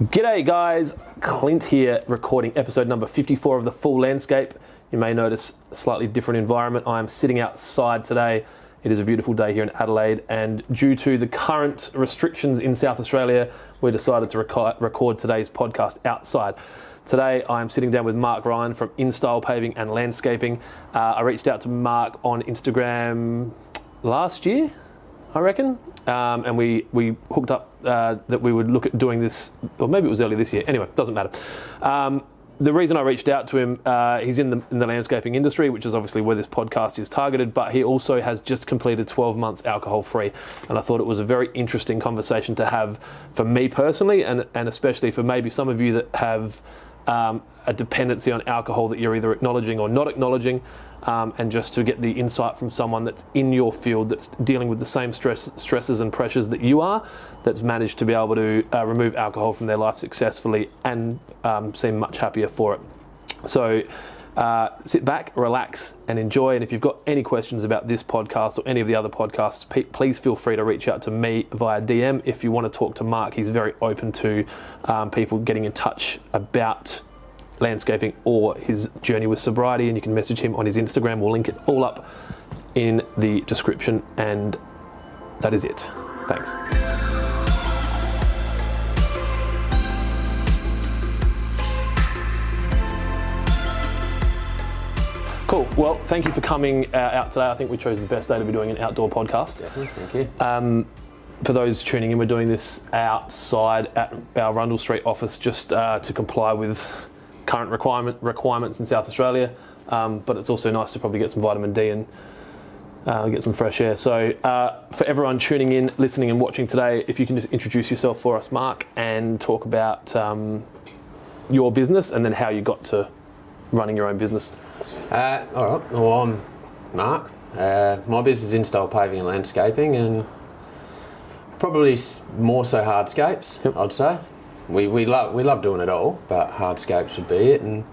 G'day guys, Clint here, recording episode number 54 of The Full Landscape. You may notice a slightly different environment. I am sitting outside today. It is a beautiful day here in Adelaide, and due to the current restrictions in South Australia, we decided to record today's podcast outside. Today I am sitting down with Mark Ryan from InStyle Paving and Landscaping. I reached out to Mark on Instagram last year, I reckon. And we hooked up that we would look at doing this, or maybe it was early this year. Anyway, doesn't matter. The reason I reached out to him, he's in the landscaping industry, which is obviously where this podcast is targeted, but he also has just completed 12 months alcohol-free. And I thought it was a very interesting conversation to have for me personally, and especially for maybe some of you that have a dependency on alcohol that you're either acknowledging or not acknowledging. And just to get the insight from someone that's in your field, that's dealing with the same stresses and pressures that you are, that's managed to be able to remove alcohol from their life successfully and seem much happier for it. So sit back, relax and enjoy. And if you've got any questions about this podcast or any of the other podcasts, please feel free to reach out to me via DM. If you want to talk to Mark, he's very open to people getting in touch about landscaping or his journey with sobriety, and you can message him on his Instagram. We'll link it all up in the description, and that is it. Thanks. Cool. Well, thank you for coming out today. I think we chose the best day to be doing an outdoor podcast. Definitely, thank you. For those tuning in, we're doing this outside at our Rundle Street office just to comply with current requirements in South Australia, but it's also nice to probably get some vitamin D and get some fresh air. So for everyone tuning in, listening and watching today, if you can just introduce yourself for us, Mark, and talk about your business and then how you got to running your own business. All right, well, I'm Mark. My business is InStyle Paving and Landscaping, and probably more so hardscapes, yep. I'd say. We love doing it all, but hardscapes would be it. And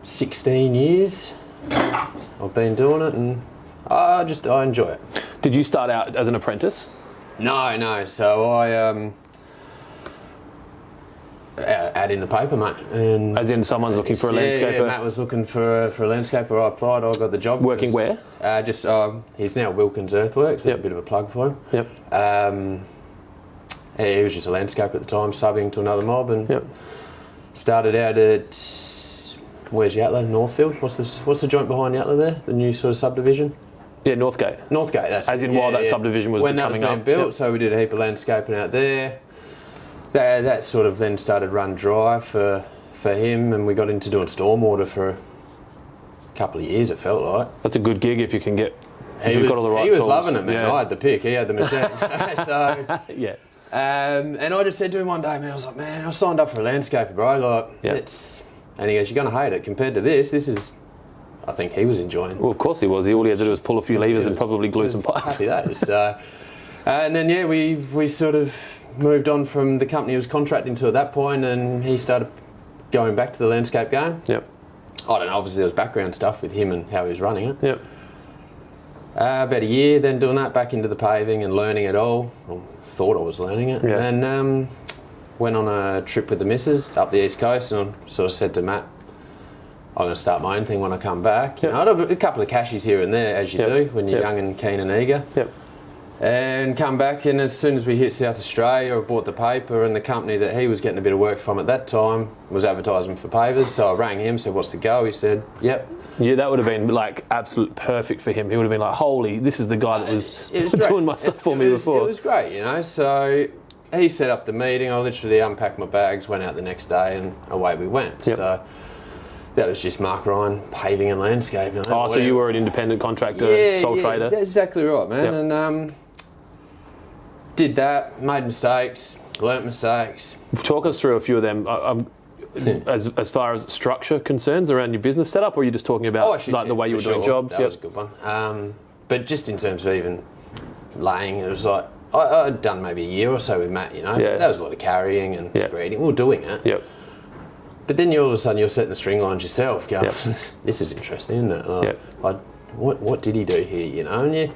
16 years I've been doing it, and I enjoy it. Did you start out as an apprentice? No. So I ad in the paper, mate. And as in someone's looking for a landscaper? Yeah, Matt was looking for a landscaper. I applied. I got the job. Working where? He's now Wilkins Earthworks. That's a bit of a plug for him. Yep. He was just a landscaper at the time, subbing to another mob, and started out at, where's Yatla? Northfield? What's the joint behind Yatla there? The new sort of subdivision? Yeah, Northgate. Northgate, that's as in while that subdivision was when becoming that was being built, so we did a heap of landscaping out there. That sort of then started run dry for him, and we got into doing stormwater for a couple of years, it felt like. That's a good gig if you can get, he was tools. Loving it, man. Yeah. I had the pick, he had the machine. So, yeah. And I just said to him one day, man, I was like, man, I signed up for a landscaper, bro. And he goes, you're going to hate it. Compared to this is, I think he was enjoying. Well, of course he was. All he had to do was pull a few levers and probably glue some pipe. Happy days. And then, we sort of moved on from the company he was contracting to at that point, and he started going back to the landscape game. Yep. I don't know, obviously there was background stuff with him and how he was running it. Yep. About a year, then doing that, back into the paving and learning it all. Thought I was learning it, and went on a trip with the missus up the east coast, and I sort of said to Matt, I'm going to start my own thing when I come back. You know, I'd have a couple of cashies here and there, as you do when you're young and keen and eager. Yep. And come back, and as soon as we hit South Australia, I bought the paper, and the company that he was getting a bit of work from at that time was advertising for pavers, so I rang him, said, what's the go? He said, yep. Yeah, that would have been like absolute perfect for him. He would have been like, holy, this is the guy that was doing my stuff for me before. It was great, you know. So he set up the meeting. I literally unpacked my bags, went out the next day, and away we went. Yep. So that was just Mark Ryan, paving and landscaping. So you were an independent contractor, sole trader? That's exactly right, man. Yep. And did that, made mistakes, learnt mistakes. Talk us through a few of them. As far as structure concerns around your business setup, or are you just talking about the way you were doing jobs? That was a good one. But just in terms of even laying, it was like, I'd done maybe a year or so with Matt, you know. Yeah. That was a lot of carrying and spreading. We were doing it. Yep. But then all of a sudden you're setting the string lines yourself, going, this is interesting, isn't it? What did he do here, you know? And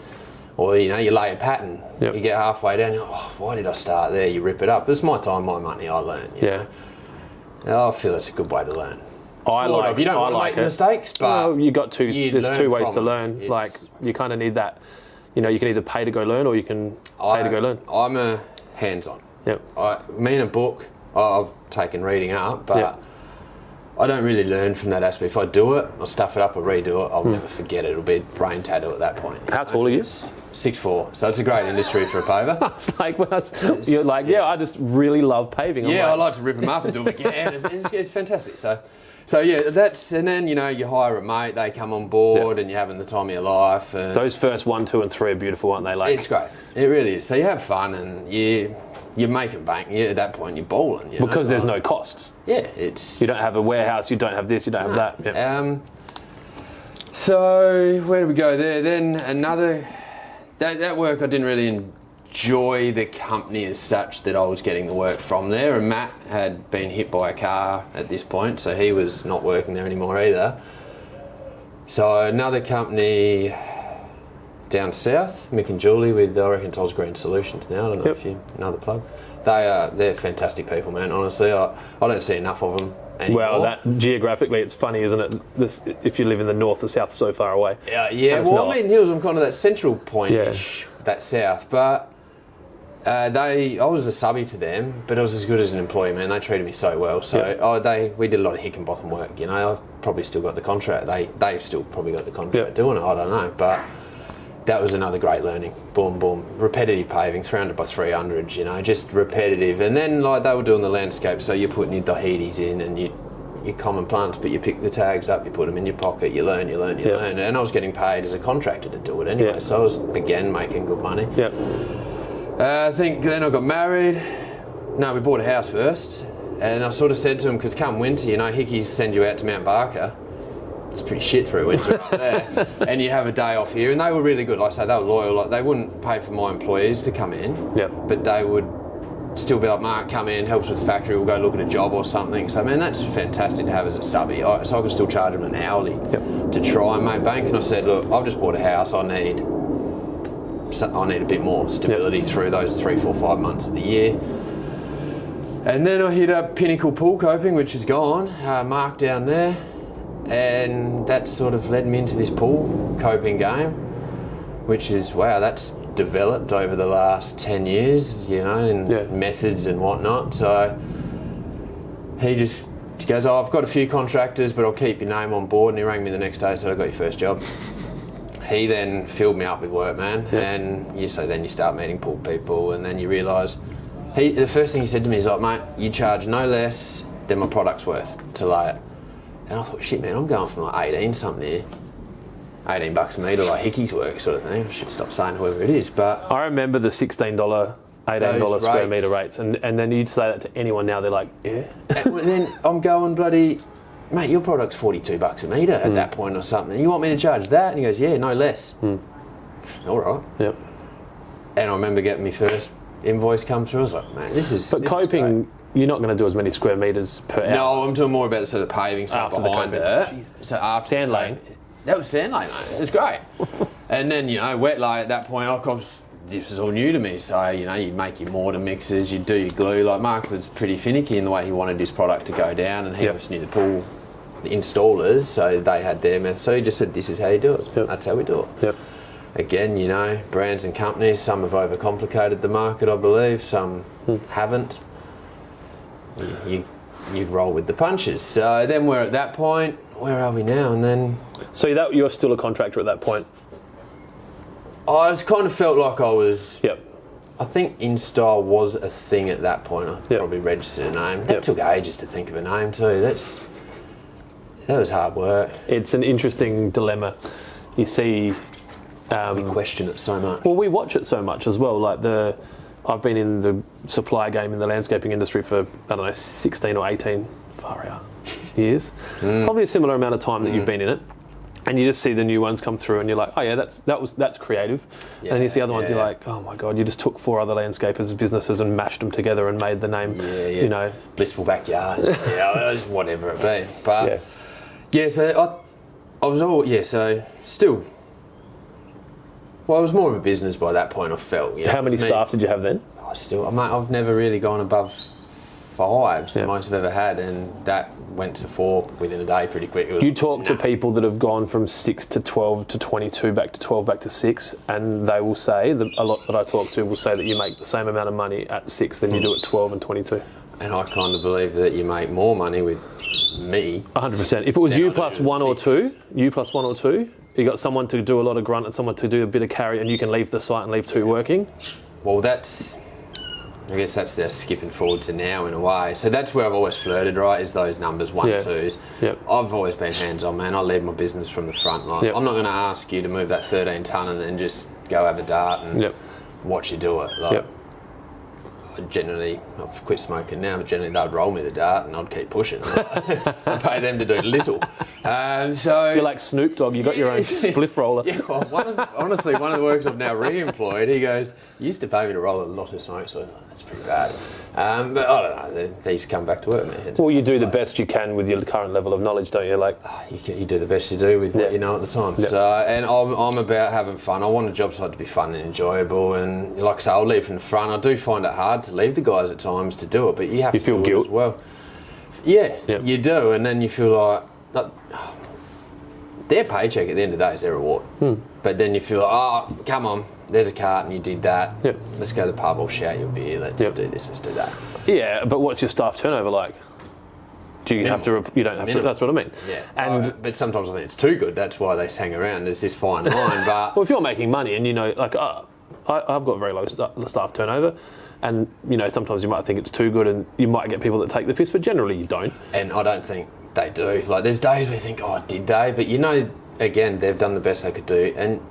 Or, you know, you lay a pattern, Yep. you get halfway down, you're like, oh, why did I start there? You rip it up. It's my time, my money, I learn. You know? I feel it's a good way to learn. You don't want to make mistakes, but you got two. There's two ways to from learn. it. Like you kind of need that. You know, you can either pay to go learn, or you can pay to go learn. I'm a hands-on. Yep. Me and a book, I've taken reading up, but I don't really learn from that aspect. If I do it, I'll stuff it up or redo it. I'll never forget it. It'll be a brain tattoo at that point. How tall are you? 6'4", so it's a great industry for a paver. It's like you're like, I just really love paving. I like to rip them up and do them again. It's fantastic. So yeah, that's, and then, you know, you hire a mate, they come on board, and you're having the time of your life. And those first 1, 2, and 3 are beautiful, aren't they? Like, it's great. It really is. So you have fun, and you make a bank. At that point, you're balling. Because there's no costs. Yeah, you don't have a warehouse, you don't have this, you don't have that. Yeah. So where do we go there? Then another that work, I didn't really enjoy the company as such that I was getting the work from there. And Matt had been hit by a car at this point, so he was not working there anymore either. So another company down south, Mick and Julie, with I reckon Toz Green Solutions now. I don't know if you another plug. They're fantastic people, man. Honestly, I don't see enough of them anymore. Well, geographically, it's funny, isn't it? If you live in the north, the south's so far away. Yeah. Well, I mean, Hills, I'm kind of that central point-ish, that south. But I was a subby to them, but I was as good as an employee, man. They treated me so well. So we did a lot of Hickenbotham work. You know, I've probably still got the contract. They've still probably got the contract doing it. I don't know, but that was another great learning. Boom, boom. Repetitive paving, 300 by 300, you know, just repetitive. And then, like, they were doing the landscape, so you're putting your Dahides in and your common plants, but you pick the tags up, you put them in your pocket, you learn. And I was getting paid as a contractor to do it anyway, so I was, again, making good money. I think then I got married. No, we bought a house first. And I sort of said to him, because come winter, you know, Hickeys send you out to Mount Barker. It's pretty shit through winter up there, and you have a day off here. And they were really good. Like I say, they were loyal. Like, they wouldn't pay for my employees to come in, but they would still be like, Mark, come in, helps with the factory. We'll go look at a job or something. So, man, that's fantastic to have as a subby. So I could still charge them an hourly to try and make bank. And I said, look, I've just bought a house. I need a bit more stability through those 3, 4, 5 months of the year. And then I hit up Pinnacle Pool Coping, which is gone. Mark down there. And that sort of led me into this pool coping game, which is, wow, that's developed over the last 10 years, you know, in methods and whatnot. So he just goes, I've got a few contractors, but I'll keep your name on board. And he rang me the next day and said, I got your first job. He then filled me up with work, man. And then you start meeting pool people, and then you realise, the first thing he said to me is like, mate, you charge no less than my product's worth to lay it. And I thought, shit, man, I'm going from like 18 something here. $18 a metre, like Hickey's work sort of thing. I should stop saying whoever it is, but I remember the $16, $18 square metre rates, and then you'd say that to anyone now, they're like, yeah. And then I'm going, bloody, mate, your product's $42 a metre at that point or something. You want me to charge that? And he goes, yeah, no less. All right. Yep. And I remember getting my first invoice come through. I was like, man, this is. But coping, you're not going to do as many square metres per hour. No, I'm talking more about the paving stuff after behind it. Jesus. So after sand lane. That was sand lane, mate. It was great. And then, you know, wet lay at that point, of course, this was all new to me. So, you know, you'd make your mortar mixes, you'd do your glue. Like, Mark was pretty finicky in the way he wanted his product to go down, and he just knew the pool, the installers, so they had their method. So he just said, this is how you do it. That's how we do it. Yep. Again, you know, brands and companies, some have overcomplicated the market, I believe, some haven't. You roll with the punches. So then we're at that point. Where are we now? And then. So you're still a contractor at that point. I kind of felt like I was. Yep. I think InStyle was a thing at that point. I probably registered a name. That took ages to think of a name too. That was hard work. It's an interesting dilemma. You see. We question it so much. Well, we watch it so much as well. Like I've been in the supply game in the landscaping industry for, I don't know, 16 or 18 far out years. Probably a similar amount of time that you've been in it. And you just see the new ones come through and you're like, oh yeah, that's creative. And then you see other ones, you're like, oh my God, you just took 4 other landscapers' businesses and mashed them together and made the name, you know. Blissful backyard. Whatever it be. But so I was all, so still Well, it was more of a business by that point, I felt. You know, How many staff did you have then? I've never really gone above 5. It's the most I've ever had, and that went to 4 within a day pretty quick. You talk to people that have gone from 6 to 12 to 22 back to 12 back to 6, and they will say, a lot that I talk to will say that you make the same amount of money at 6 than you do at 12 and 22. And I kind of believe that you make more money with me. 100%. If it was you plus one or two, you got someone to do a lot of grunt and someone to do a bit of carry, and you can leave the site and leave 2 working. Well, I guess that's their skipping forward to now in a way. So that's where I've always flirted, right, is those numbers, 1, 2s. Yep. I've always been hands-on, man. I lead my business from the front. Like, I'm not going to ask you to move that 13 tonne and then just go have a dart and watch you do it. Like, I've quit smoking now, but generally they'd roll me the dart and I'd keep pushing. I'd pay them to do little. So you're like Snoop Dogg, you got your own spliff roller. Yeah, well, honestly, one of the workers I've now re-employed, he goes, you used to pay me to roll a lot of smoke, so that's pretty bad. But I don't know, he's come back to work, man. Well, you do the best you can with your current level of knowledge, don't you? Like you do the best you do with what you know at the time. So, and I'm about having fun. I want a job site to be fun and enjoyable, and like I say, I'll leave from the front. I do find it hard to leave the guys at times to do it, but you have to feel guilt as well. Yeah, you do, and then you feel like their paycheck at the end of the day is their reward. But then you feel like, oh, come on, there's a cart and you did that. Let's go to the pub, I'll shout you a beer, let's do this, let's do that. Yeah, but what's your staff turnover like? Do you have to, you don't have to, that's what I mean. Yeah, but sometimes I think it's too good, that's why they hang around, there's this fine line, but... Well, if you're making money and you know, like, I've got very low staff turnover, and you know, sometimes you might think it's too good and you might get people that take the piss, but generally you don't. And I don't think they do. Like, there's days where you think, oh, did they? But you know, again, they've done the best they could do, and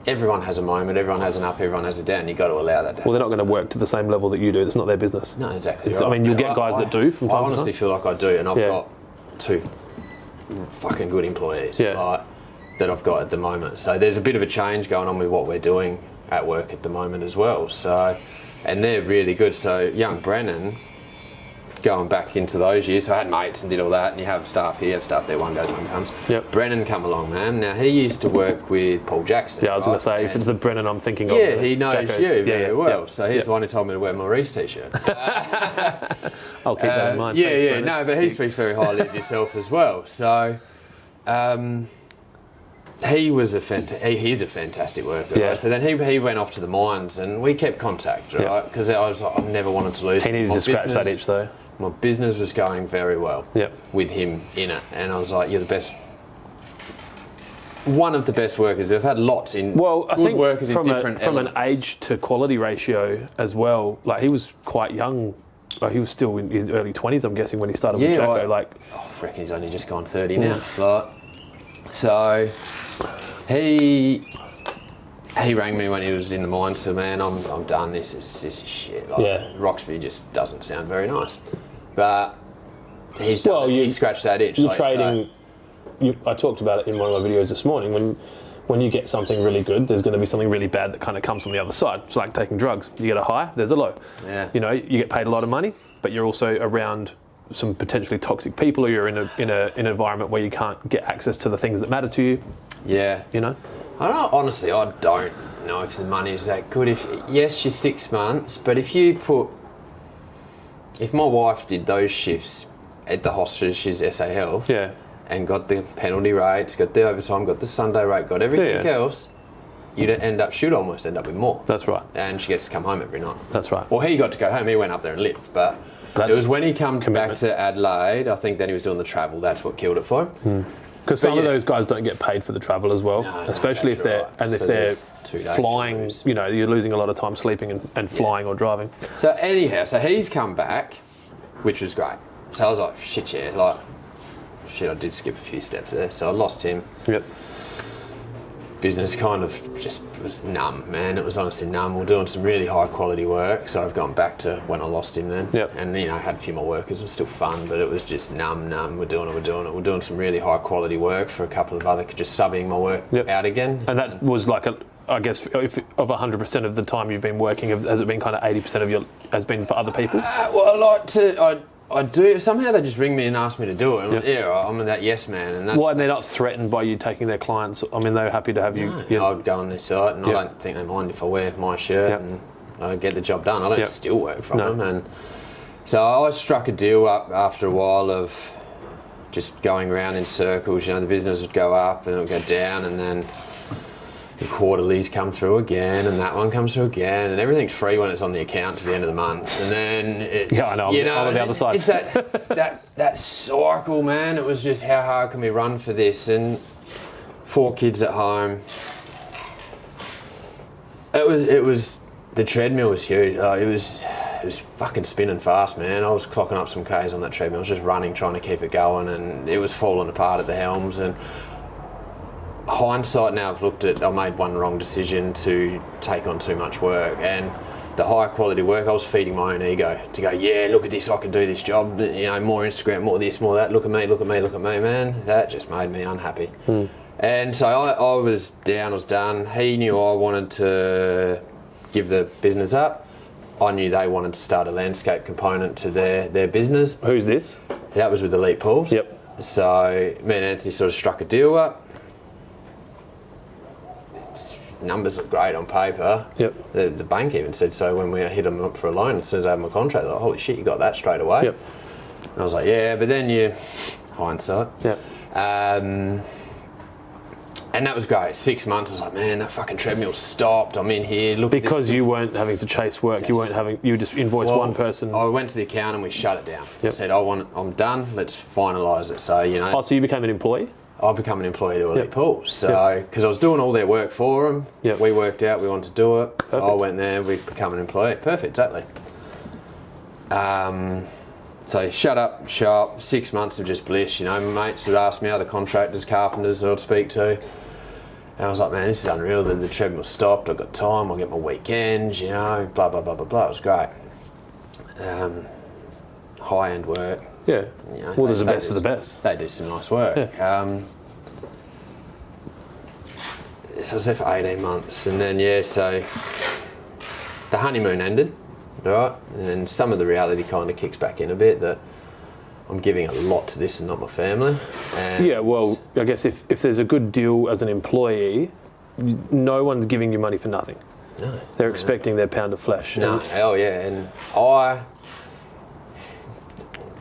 everyone has a moment, everyone has an up, everyone has a down. You've got to allow that to happen. Well, they're not going to work to the same level that you do. That's not their business. No, exactly right. I mean, you'll get guys that do from time to time. I honestly feel like I do, and I've got 2 fucking good employees that I've got at the moment. So there's a bit of a change going on with what we're doing at work at the moment as well. So, and they're really good. So young Brennan, going back into those years, so I had mates and did all that, and you have staff here, you have staff there, one goes, one comes. Brennan come along, man. Now, he used to work with Paul Jackson. Yeah, I was going to say, if it's the Brennan I'm thinking of. Yeah, he knows you very well. So he's the one who told me to wear my Reese t-shirt. I'll keep that in mind. Thanks, no, but he speaks very highly of yourself as well. So, he was he's a fantastic worker. Right? So then he went off to the mines, and we kept contact, right? Because I was like, I never wanted to lose him. He needed to scratch that itch, though. My business was going very well with him in it, and I was like, you're the best, one of the best workers. I've had lots in I think workers from in different from an age to quality ratio as well. Like, he was quite young. Like, he was still in his early 20s, I'm guessing, when he started with Jacko. I reckon he's only just gone 30 now. Like, so he rang me when he was in the mine, so man, I'm done. This is shit. Like, Roxby just doesn't sound very nice. But he's done he scratched that itch. You're trading. I talked about it in one of my videos this morning. When you get something really good, there's going to be something really bad that kind of comes from the other side. It's like taking drugs. You get a high, there's a low. Yeah. You know, you get paid a lot of money, but you're also around some potentially toxic people, or you're in an environment where you can't get access to the things that matter to you. Yeah. You know? I don't honestly, I don't know if the money is that good. Yes, she's 6 months, but if my wife did those shifts at the hospital, she's SA Health, and got the penalty rates, got the overtime, got the Sunday rate, got everything else, she'd almost end up with more. That's right. And she gets to come home every night. That's right. Well, he got to go home. He went up there and lived, but it was when he came back to Adelaide, I think then he was doing the travel. That's what killed it for him. Because some of those guys don't get paid for the travel as well, especially if they're flying. You know, you're losing a lot of time sleeping and flying or driving. So anyhow, he's come back, which was great. So I was like, I did skip a few steps there. So I lost him. Yep. Business kind of just was numb, man. It was honestly numb. We're doing some really high quality work, so I've gone back to when I lost him then. Yep. And I had a few more workers. It was still fun, but it was just numb. We're doing it. We're doing some really high quality work for a couple of other, just subbing my work out again. And that was like I guess if of 100% of the time you've been working, has it been kind of 80% of has been for other people? Well, I do. Somehow they just ring me and ask me to do it. I'm like, yeah, right, I'm that yes man. And that's, and they're not threatened by you taking their clients. I mean, they're happy to have you. No, I'd go on their site, and I don't think they mind if I wear my shirt and I get the job done. I don't steal work from them. And so I struck a deal up after a while of just going around in circles. The business would go up and it would go down, and then the quarterlies come through again, and that one comes through again, and everything's free when it's on the account to the end of the month. And then I know. I'm on the other side. It's that cycle, man. It was just, how hard can we run for this? And 4 kids at home. It was the treadmill was huge. It was fucking spinning fast, man. I was clocking up some Ks on that treadmill. I was just running, trying to keep it going, and it was falling apart at the helms. And hindsight now, I made one wrong decision to take on too much work, and the high quality work, I was feeding my own ego to go, yeah, look at this, I can do this job, more Instagram, more this, more that, look at me, man. That just made me unhappy. And so I was down, I was done. He knew I wanted to give the business up. I knew they wanted to start a landscape component to their business. Who's this? That was with Elite Pools. Yep. So me and Anthony sort of struck a deal up. Numbers look great on paper. Yep. The bank even said so when we hit them up for a loan. As soon as I had my contract, they're like, holy shit, you got that straight away. Yep. And I was like, yeah, but then hindsight. Yep. And that was great. 6 months, I was like, man, that fucking treadmill stopped. I'm in here. Look, because you weren't having to chase work. Yes. You just invoiced one person. I went to the account and we shut it down. Yep. I said, I'm done. Let's finalise it. So so you became an employee? I became an employee to Elite Pools. So, because I was doing all their work for them, we worked out we wanted to do it. Perfect. So I went there, we became an employee. Perfect, exactly. So shut up shop, 6 months of just bliss. Mates would ask me, other contractors, carpenters that I'd speak to. And I was like, man, this is unreal. The treadmill stopped. I've got time. I'll get my weekends, blah, blah, blah, blah, blah. It was great. High-end work. Yeah. There's the best of the best. They do some nice work. Yeah. So I was there for 18 months. And then, so the honeymoon ended, right? And some of the reality kind of kicks back in a bit that I'm giving a lot to this and not my family. And I guess if there's a good deal as an employee, no one's giving you money for nothing. No. They're expecting their pound of flesh. No,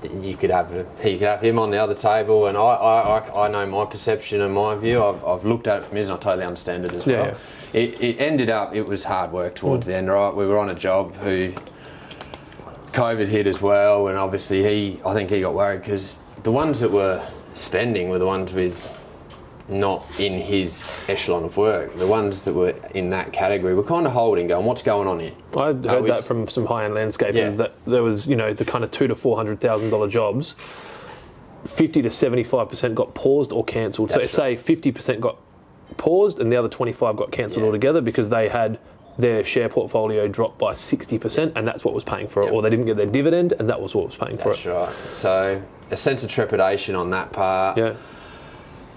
and you could have him on the other table, and I know my perception and my view. I've looked at it from his, and I totally understand it as well. Yeah. It ended up, it was hard work towards the end, right? We were on a job who COVID hit as well, and obviously I think he got worried because the ones that were spending were the ones with not in his echelon of work. The ones that were in that category were kind of holding, going, what's going on here? I heard that from some high-end landscapers that there was, the kind of $200,000 to $400,000 jobs, 50 to 75% got paused or cancelled. So say 50% got paused and the other 25 got cancelled altogether because they had their share portfolio dropped by 60%, and that's what was paying for it, or they didn't get their dividend, and that was what was paying for it. That's right. So a sense of trepidation on that part. Yeah.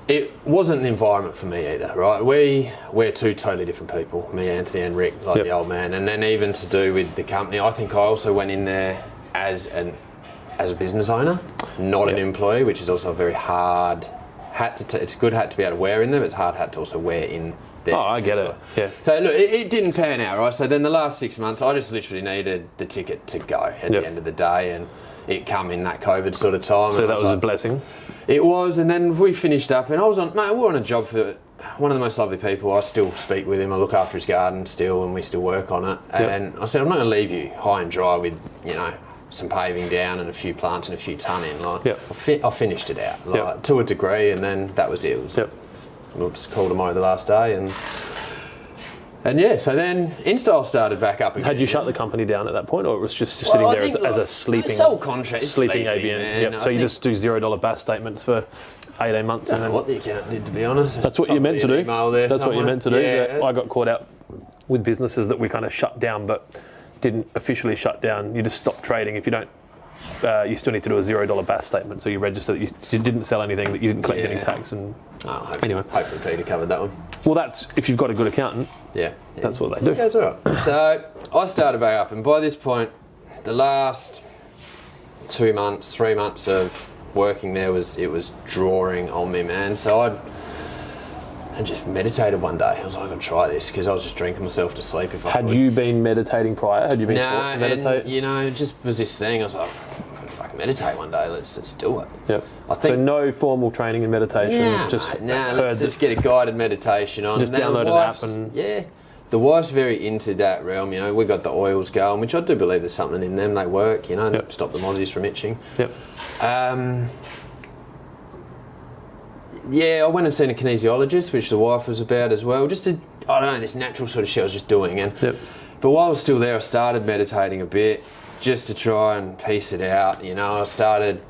It wasn't an environment for me either, right? We're two totally different people, me, Anthony, and Rick, like the old man. And then even to do with the company, I think I also went in there as a business owner, not an employee, which is also a very hard hat to. It's a good hat to be able to wear in there, but it's a hard hat to also wear in there. Oh, I get it. Yeah. So look, it didn't pan out, right? So then the last 6 months, I just literally needed the ticket to go at the end of the day, and it come in that COVID sort of time. So that was a blessing. It was, and then we finished up, and we were on a job for one of the most lovely people. I still speak with him. I look after his garden still, and we still work on it. And I said, I'm not going to leave you high and dry with, some paving down and a few plants and a few ton in. I finished it out, to a degree, and then that was it. We'll just call tomorrow the last day, and so then InStyle started back up again. Had you shut the company down at that point, or it was just sitting there as a sleeping sole contract, sleeping ABN? So you just do $0 BAS statements for 18 months. I don't know what the accountant did, to be honest. That's what you're meant to do. That's what you're meant to do. Yeah. I got caught out with businesses that we kind of shut down, but didn't officially shut down. You just stop trading if you don't. You still need to do a $0 BAS statement, so you register that you didn't sell anything, that you didn't collect any tax, and anyway. Hopefully Peter covered that one. Well, that's if you've got a good accountant. Yeah. That's what they do. Yeah, that's all right. So I started back up, and by this point, the last 2 months, 3 months of working there it was drawing on me, man. So I just meditated one day. I was like, I'm gonna try this, because I was just drinking myself to sleep if I could. Had you been meditating prior? Had you been taught to meditate? And, it just was this thing. I was like, I'm gonna fucking meditate one day. Let's do it. Yep. I think, so no formal training in meditation. Let's get a guided meditation on. Just download an app and the wife's very into that realm. We got the oils going, which I do believe there's something in them. They work. Stop the Aussies from itching. Yep. I went and seen a kinesiologist, which the wife was about as well. Just this natural sort of shit I was just doing. But while I was still there, I started meditating a bit, just to try and piece it out. I started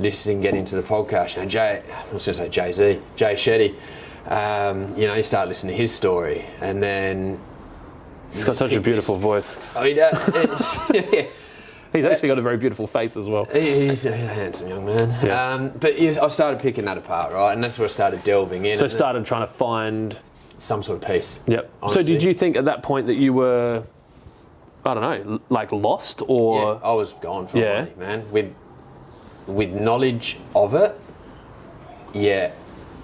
listening, getting into the podcast. Jay Shetty. You start listening to his story, and then he's got such a beautiful voice. Oh, he does. Yeah. He's actually got a very beautiful face as well. He's a handsome young man. Yeah. But I started picking that apart, right? And that's where I started delving in. So started trying to find some sort of peace. Yep. Honestly. So did you think at that point that you were, I don't know, like lost or? Yeah, I was gone for a while, man. With knowledge of it, yeah.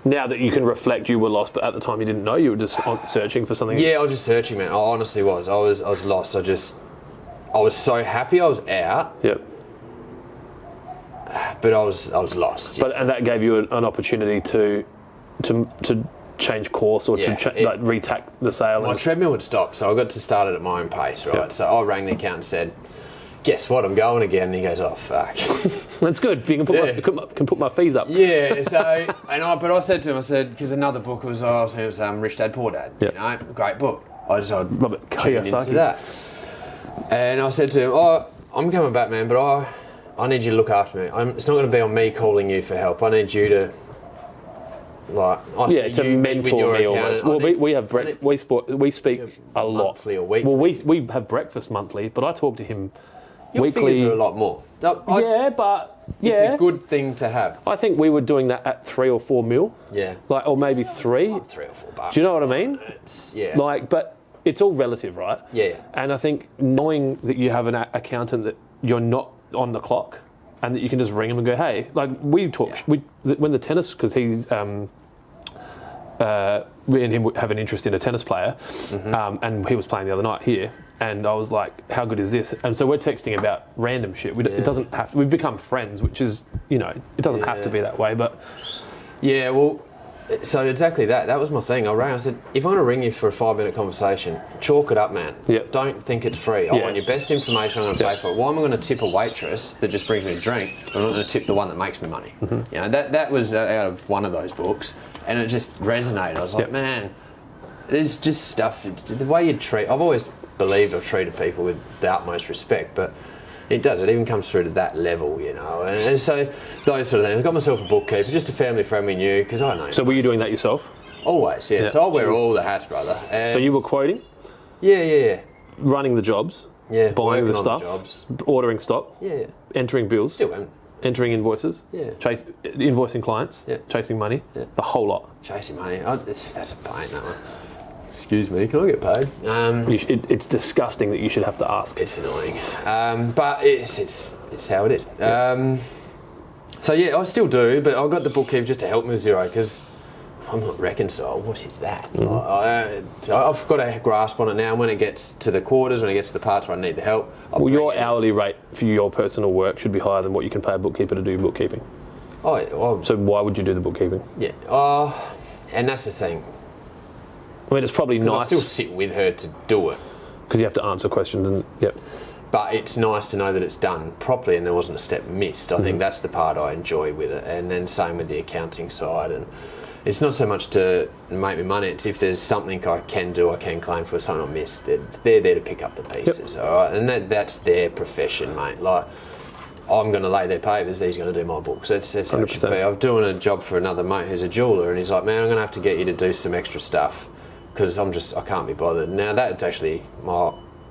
Now that you can reflect, you were lost, but at the time you didn't know. You were just searching for something. Yeah, I was just searching, man. I honestly was. I was lost. I was so happy I was out. Yep. But I was lost. Yeah. And that gave you an opportunity to change course or to retack the sail. My treadmill would stop, so I got to start it at my own pace, right? Yep. So I rang the account and said, "Guess what? I'm going again." And he goes, "Oh fuck." That's good. You can put my fees up. Yeah. So but I said to him, because another book was Rich Dad Poor Dad. Yep. Great book. I'd Robert tuned into that. And I said to him, I'm coming back, man, but I need you to look after me. It's not going to be on me calling you for help. I need you to, to mentor me almost. Well, we have breakfast. We speak a lot. Monthly or weekly. Well, we have breakfast monthly, but I talk to him Your weekly. Figures are a lot more. It's a good thing to have. I think we were doing that at 3 or 4 mil. Yeah. Or maybe 3. $3 or $4. Do you know what I mean? Yeah. But it's all relative, right? Yeah. And I think knowing that you have an accountant that you're not on the clock and that you can just ring him and go, hey, we talk, when the tennis, because he's, we and him have an interest in a tennis player, and he was playing the other night here, and I was like, how good is this? And so we're texting about random shit. It doesn't have to, we've become friends, which is, it doesn't have to be that way, but... Yeah, well... So exactly that. That was my thing. I rang. I said, if I'm going to ring you for a 5-minute conversation, chalk it up, man. Yep. Don't think it's free. I want your best information. I'm going to pay for it. Why am I going to tip a waitress that just brings me a drink? I'm not going to tip the one that makes me money. That was out of one of those books, and it just resonated. I was like, man, there's just stuff. The way you treat. I've always believed I've treated people with the utmost respect, but. It does. It even comes through to that level, And so those sort of things. I got myself a bookkeeper, just a family friend we knew, because I know. So were you doing that yourself? Always, yeah. So I wear all the hats, brother. And so you were quoting? Yeah. Running the jobs? Yeah. Buying the stuff? Ordering stock? Yeah. Entering bills? Still am. Entering invoices? Yeah. Invoicing clients? Yeah. Chasing money? Yeah. The whole lot? Chasing money. That's a pain, that one. Excuse me, can I get paid? It's disgusting that you should have to ask. It's annoying, but it's how it is. So yeah, I still do, but I've got the bookkeeper just to help me with Xero, because I'm not reconciled. What is that? I've got a grasp on it now. When it gets to the quarters, when it gets to the parts where I need the help, your hourly rate for your personal work should be higher than what you can pay a bookkeeper to do bookkeeping. So why would you do the bookkeeping? Yeah, and that's the thing. I mean, it's probably nice. I still sit with her to do it. Because you have to answer questions and, But it's nice to know that it's done properly and there wasn't a step missed. I think that's the part I enjoy with it. And then same with the accounting side. And it's not so much to make me money, it's if there's something I can do, I can claim for, something I missed. They're there to pick up the pieces, all right? And that's their profession, mate. Like, I'm going to lay their papers, he's going to do my books. That's how it should be. I'm doing a job for another mate who's a jeweller, and he's like, man, I'm going to have to get you to do some extra stuff. Because I can't be bothered. Now that's actually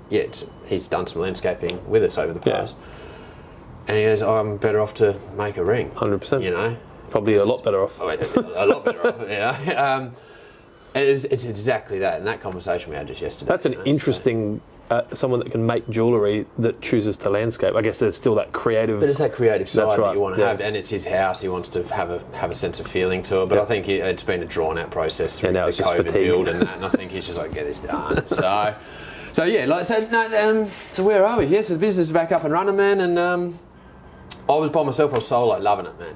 he's done some landscaping with us over the past. And he goes, I'm better off to make a ring. 100%. Probably a lot better off. A lot better off, it's exactly that. And that conversation we had just yesterday. That's an interesting someone that can make jewellery that chooses to landscape. I guess there's still that creative. But it's that creative side right, that you want to have, and it's his house. He wants to have a sense of feeling to it. But I think it's been a drawn out process through the COVID build and that. And I think he's just like, get this done. So yeah, so where are we? Yes, the business is back up and running, man. And I was by myself. I was solo, loving it, man.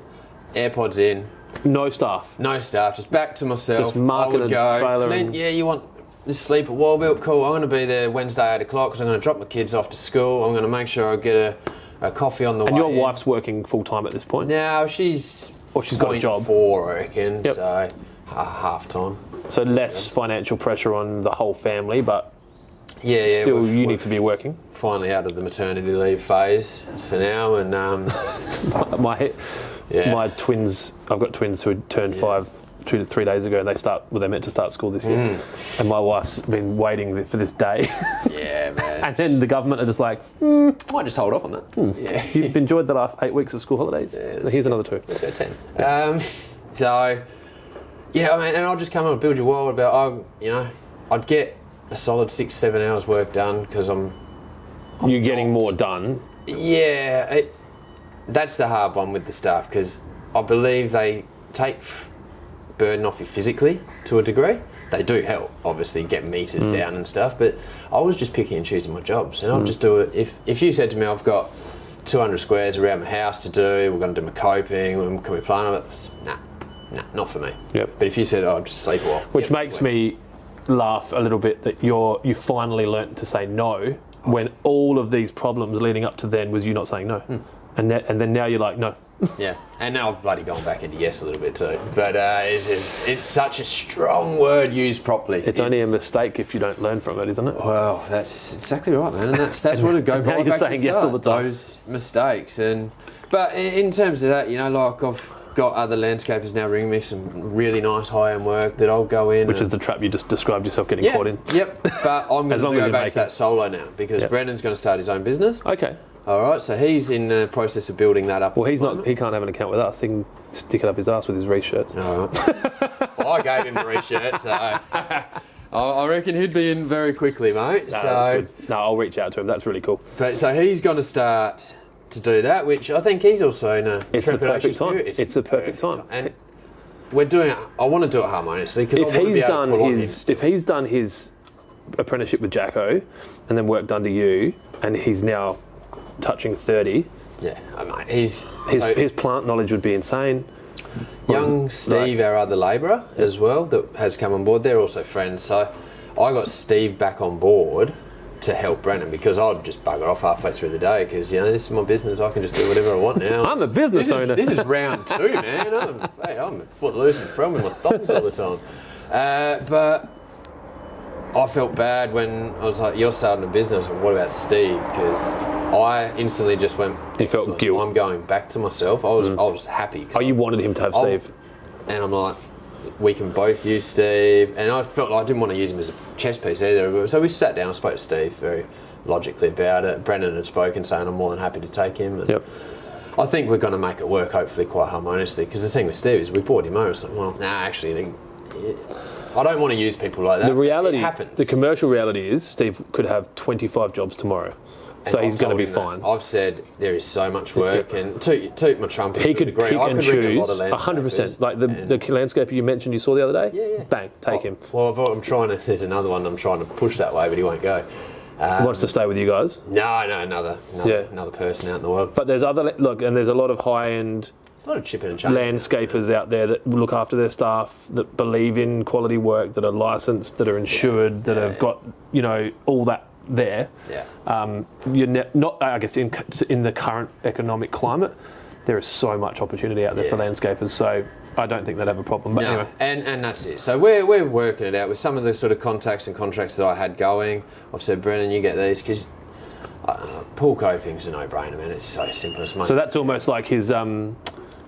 AirPods in. No staff, just back to myself. Just marketing, trailer. Yeah, you want this sleep at Wallbuilt? Cool. I'm going to be there Wednesday 8 o'clock because I'm going to drop my kids off to school. I'm going to make sure I get a coffee on the way. And your wife's working full time at this point? No, she's got a job. 4, I reckon. Yep. So half time. So less financial pressure on the whole family, but still you need to be working. Finally out of the maternity leave phase for now, and my twins. I've got twins who turned 5 2 to 3 days ago, and they're meant to start school this year. And my wife's been waiting for this day. Yeah, man. And then the government are just like, might just hold off on that. Yeah. You've enjoyed the last 8 weeks of school holidays. Yeah, here's another 2. Let's go 10. So, yeah, I mean, and I'll just come and build your world about, I'd get a solid 6-7 hours work done because you're getting more done. Yeah, that's the hard one with the staff because I believe they take burden off you physically to a degree. They do help, obviously, get meters down and stuff, but I was just picking and choosing my jobs, and I'll just do it. If you said to me, I've got 200 squares around my house to do, we're going to do my coping, can we plan on it? Nah, not for me. Yep. But if you said, just sleepwalk. Which makes me laugh a little bit that you finally learnt to say no when all of these problems leading up to then was you not saying no. And then now you're like, no. Yeah, and now I've bloody gone back into yes a little bit too. But it's such a strong word used properly. It's only a mistake if you don't learn from it, isn't it? Well, that's exactly right, man. And that's what it go by. You're saying yes all the time. Those mistakes, but in terms of that, like I've got other landscapers now ringing me for some really nice high-end work that I'll go in. Which is the trap you just described yourself getting caught in. Yep. But I'm going to go back to that solo now because Brendan's going to start his own business. Okay. All right, so he's in the process of building that up. Well, he can't have an account with us. He can stick it up his ass with his re-shirts. All right. Well, I gave him a re-shirt, so I reckon he'd be in very quickly, mate. No, that's good. No, I'll reach out to him. That's really cool. But so he's going to start to do that, which I think he's also in a It's the perfect time. It's the perfect time. And we're doing it. I want to do it harmoniously because if he's done his apprenticeship with Jacko and then worked under you, and he's now touching 30. Yeah, mate. His plant knowledge would be insane. Young Steve, our other labourer as well, that has come on board. They're also friends. So I got Steve back on board to help Brendan because I'd just bugger off halfway through the day because this is my business. I can just do whatever I want now. I'm a business owner. This is round 2, man. I'm a foot loose and throwing with my thumbs all the time. But I felt bad when I was like, you're starting a business, and what about Steve? Because I instantly just went, you felt guilt. I'm going back to myself. I was happy. You wanted him to have Steve. And I'm like, we can both use Steve. And I felt like I didn't want to use him as a chess piece either. So we sat down and spoke to Steve very logically about it. Brendan had spoken saying I'm more than happy to take him. And I think we're going to make it work hopefully quite harmoniously because the thing with Steve is we brought him over. It's like, well, actually, I don't want to use people like that. The reality, it happens. The commercial reality is Steve could have 25 jobs tomorrow. So he's going to be fine. I've said there is so much work, and toot my trumpet. He could pick and choose 100%. Like the landscaper you mentioned you saw the other day? Yeah. Bang, take him. Well, there's another one I'm trying to push that way, but he won't go. He wants to stay with you guys? No, another person out in the world. But there's there's a lot of high-end landscapers out there that look after their staff, that believe in quality work, that are licensed, that are insured, that have got, all that there. You're not, I guess, in the current economic climate, there is so much opportunity out there for landscapers. So I don't think they'd have a problem. But anyway. And that's it. So we're working it out with some of the sort of contacts and contracts that I had going. I've said, Brendan, you get these because pool coping's a no-brainer, man. It's so simple. So that's almost like his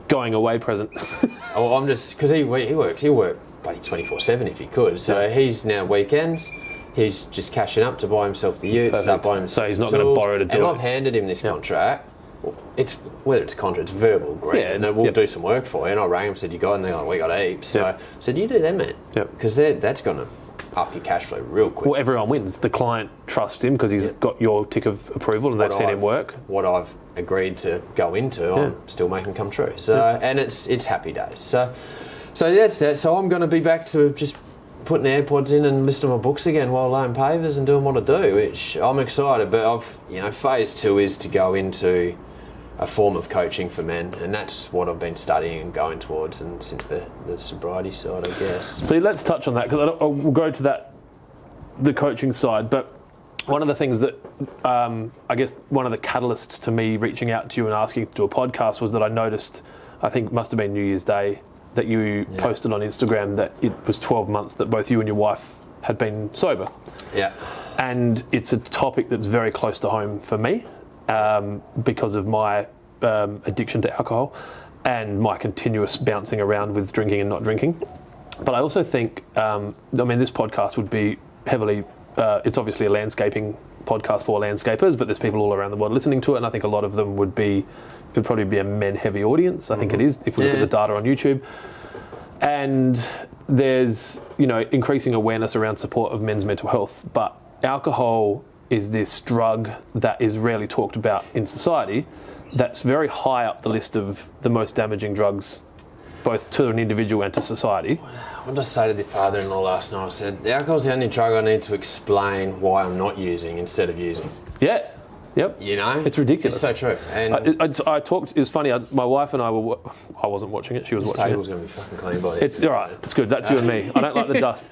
going away present. I'm just because he'll work bloody 24/7 if he could. So he's now weekends. He's just cashing up to buy himself the ute, start buying himself so he's not going to borrow to do it. And I've handed him this contract. Whether it's a contract, it's verbal agreement. And we'll do some work for you. And I rang him, said, you got it? And they're like, we got heaps. So I said, you do that, man. Because that's going to up your cash flow real quick. Well, everyone wins. The client trusts him because he's got your tick of approval and they've seen him work. What I've agreed to go into, I'm still making come true. So, and it's happy days. So that's that. So I'm going to be back to just putting AirPods in and listening to my books again while laying pavers and doing what I do, which I'm excited. But phase 2 is to go into a form of coaching for men, and that's what I've been studying and going towards, and since the sobriety side, I guess. So let's touch on that, because we'll go to that, the coaching side. But one of the things that I guess one of the catalysts to me reaching out to you and asking to do a podcast was that I noticed, I think it must have been New Year's Day, that you posted on Instagram that it was 12 months that both you and your wife had been sober. Yeah. And it's a topic that's very close to home for me. Because of my addiction to alcohol and my continuous bouncing around with drinking and not drinking. But I also think, this podcast would be heavily, it's obviously a landscaping podcast for landscapers, but there's people all around the world listening to it, and I think a lot of them would probably be a men-heavy audience. I think it is, if we look at the data on YouTube. And there's, increasing awareness around support of men's mental health, but alcohol is this drug that is rarely talked about in society, that's very high up the list of the most damaging drugs, both to an individual and to society. What did I say to the father-in-law last night? I said, the alcohol's the only drug I need to explain why I'm not using instead of using. Yeah. Yep. It's ridiculous. It's so true. And I talked, it was funny, my wife and I I wasn't watching it, she was watching it. This table's going to be fucking clean by It's all right, it's good, that's you and me. I don't like the dust.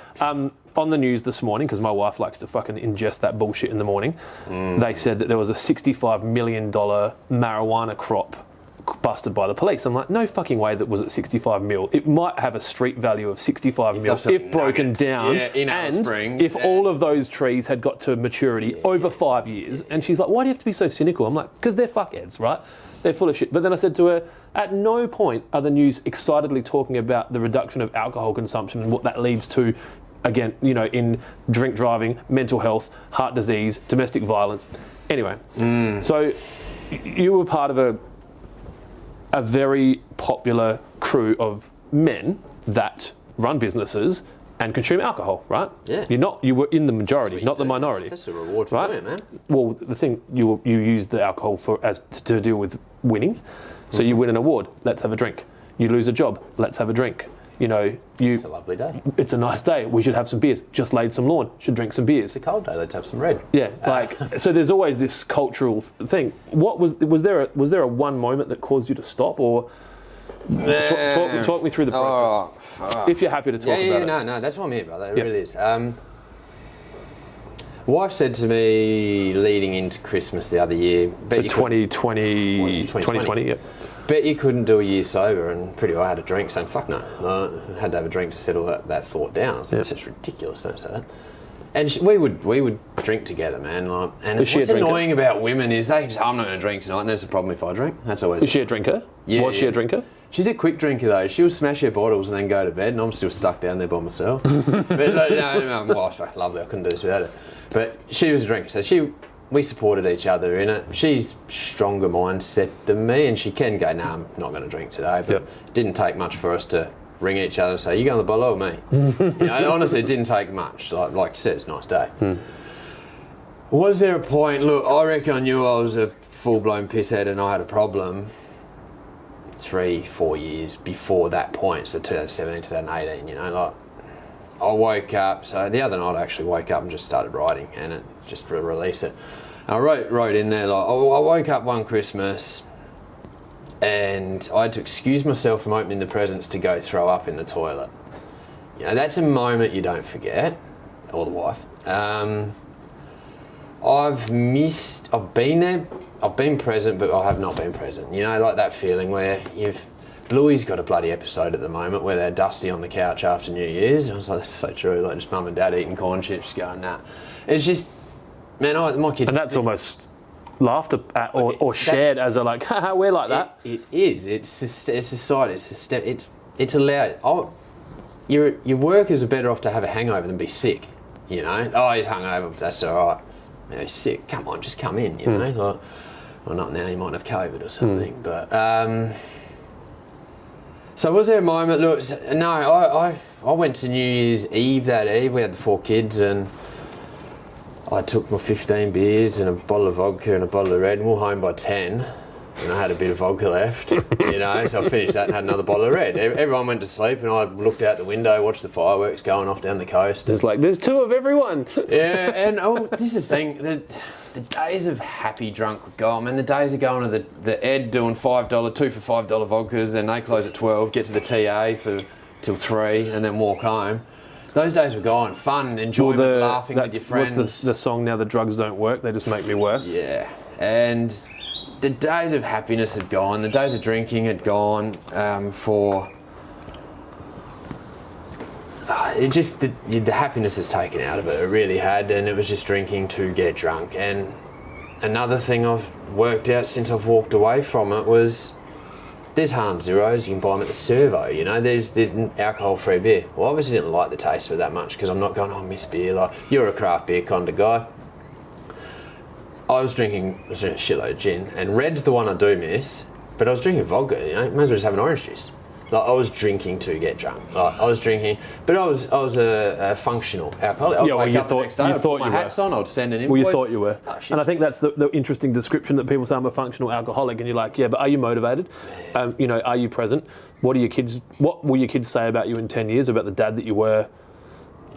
On the news this morning, because my wife likes to fucking ingest that bullshit in the morning, they said that there was a $65 million marijuana crop busted by the police. I'm like, no fucking way that was at 65 mil. It might have a street value of 65 mil if broken down, in Alice and Springs, if all of those trees had got to maturity over 5 years. And she's like, why do you have to be so cynical? I'm like, because they're fuckheads, right? They're full of shit. But then I said to her, at no point are the news excitedly talking about the reduction of alcohol consumption and what that leads to, again, in drink driving, mental health, heart disease, domestic violence. Anyway, so you were part of a very popular crew of men that run businesses and consume alcohol, right? Yeah. You were in the majority, not the minority. That's a reward for doing it, man. Well, the thing, you use the alcohol to deal with winning. So you win an award, let's have a drink. You lose a job, let's have a drink. It's a lovely day. It's a nice day. We should have some beers. Just laid some lawn. Should drink some beers. It's a cold day. Let's have some red. Yeah, so there's always this cultural thing. What was there a one moment that caused you to stop, or talk me through the process? If you're happy to talk about it. No, that's what I'm here, brother. It really is. Wife said to me leading into Christmas the other year, so 2020, yep. Bet you couldn't do a year sober, and pretty well I had a drink, saying fuck no. I had to have a drink to settle that thought down. I was like, it's just ridiculous, don't say that. And we would drink together, man. And what's annoying about women is they just, I'm not going to drink tonight, and there's a problem if I drink. That's always. Is she a drinker? Yeah. Was she a drinker? She's a quick drinker though. She'll smash her bottles and then go to bed, and I'm still stuck down there by myself. But no, my wife's fucking lovely. I couldn't do this without her. But she was a drinker, so we supported each other in it. She's stronger mindset than me, and she can go, nah, I'm not going to drink today. But it didn't take much for us to ring each other and say, you going to the bottle or me? Honestly, it didn't take much. Like you said, it's a nice day. Was there a point, look, I reckon I knew I was a full-blown pisshead and I had a problem 3-4 years before that point, so 2017, 2018, I woke up, so the other night I actually woke up and just started writing, and it just to release it. I wrote in there, I woke up one Christmas and I had to excuse myself from opening the presents to go throw up in the toilet. That's a moment you don't forget, or the wife. I've been there, I've been present, but I have not been present. Like that feeling where Bluey's got a bloody episode at the moment where they're dusty on the couch after New Year's. And I was like, that's so true. Like just mum and dad eating corn chips going, nah. It's just, man, my kid... And that's almost laughed at or shared as a like, haha, we're like that. It is. It's society. It's allowed. Your workers are better off to have a hangover than be sick. Oh, he's hungover, that's all right. He's sick. Come on, just come in, Like, well, not now, you might have COVID or something. But... So was there a moment? Look, no, I went to New Year's Eve that eve. We had the 4 kids, and I took my 15 beers and a bottle of vodka and a bottle of red, and we were home by 10. And I had a bit of vodka left, so I finished that and had another bottle of red. Everyone went to sleep, and I looked out the window, watched the fireworks going off down the coast. It's like, there's 2 of everyone. Yeah, and this is the thing, the days of happy drunk would go. I mean, the days of going to the Ed doing $5, 2 for $5 vodkas, then they close at 12, get to the TA till 3, and then walk home. Those days were gone. Fun, enjoyment, laughing with your friends. What's the song now? The drugs don't work, they just make me worse. Yeah, and the days of happiness had gone. The days of drinking had gone. The happiness is taken out of it. It really had, and it was just drinking to get drunk. And another thing I've worked out since I've walked away from it was there's Harm Zeros. You can buy them at the servo. There's alcohol-free beer. Well, obviously didn't like the taste of it that much because I'm not going, I miss beer. Like, you're a craft beer kind of guy. I was drinking a shitload of gin, and red's the one I do miss, but I was drinking vodka, Might as well just have an orange juice. Like, I was drinking to get drunk. Like, I was drinking, but I was a functional alcoholic. I'd wake up the next day, I'd put my hats on, I'd send an invoice. Well, you thought you were. Oh, and I think that's the interesting description that people say, I'm a functional alcoholic, and you're like, yeah, but are you motivated? Are you present? What will your kids say about you in 10 years, about the dad that you were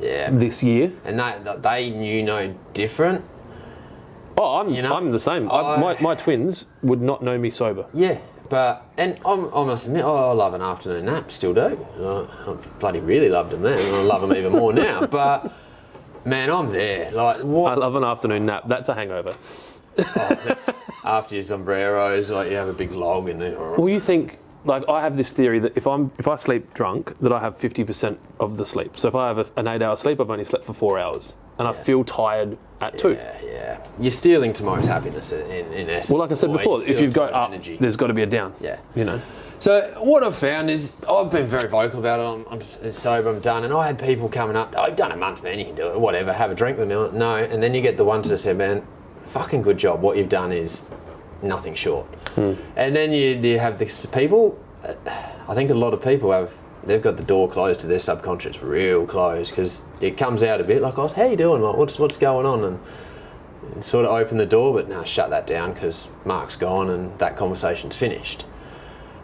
this year? And they knew no different. Oh, I'm the same. My twins would not know me sober. Yeah, and I must admit, I love an afternoon nap, still do. I bloody really loved them then, and I love them even more now. But man, I'm there. Like, what? I love an afternoon nap. That's a hangover. That's after your sombreros, like you have a big log in there. Well, you think, like, I have this theory that if I sleep drunk, that I have 50% of the sleep. So if I have an 8-hour sleep, I've only slept for 4 hours, and I feel tired at 2. Yeah. You're stealing tomorrow's happiness in essence. Well, like I said before, if you've got up, energy, there's got to be a down. Yeah. So what I've found is I've been very vocal about it. I'm sober, I'm done, and I had people coming up. I've done a month, man. You can do it. Whatever. Have a drink with me. No, and then you get the ones that say, man, fucking good job. What you've done is nothing short. And then you have these people. I think a lot of people they've got the door closed to their subconscious, real close, because it comes out a bit like, how you doing? Like, what's going on? And sort of open the door, but no, shut that down because Mark's gone and that conversation's finished.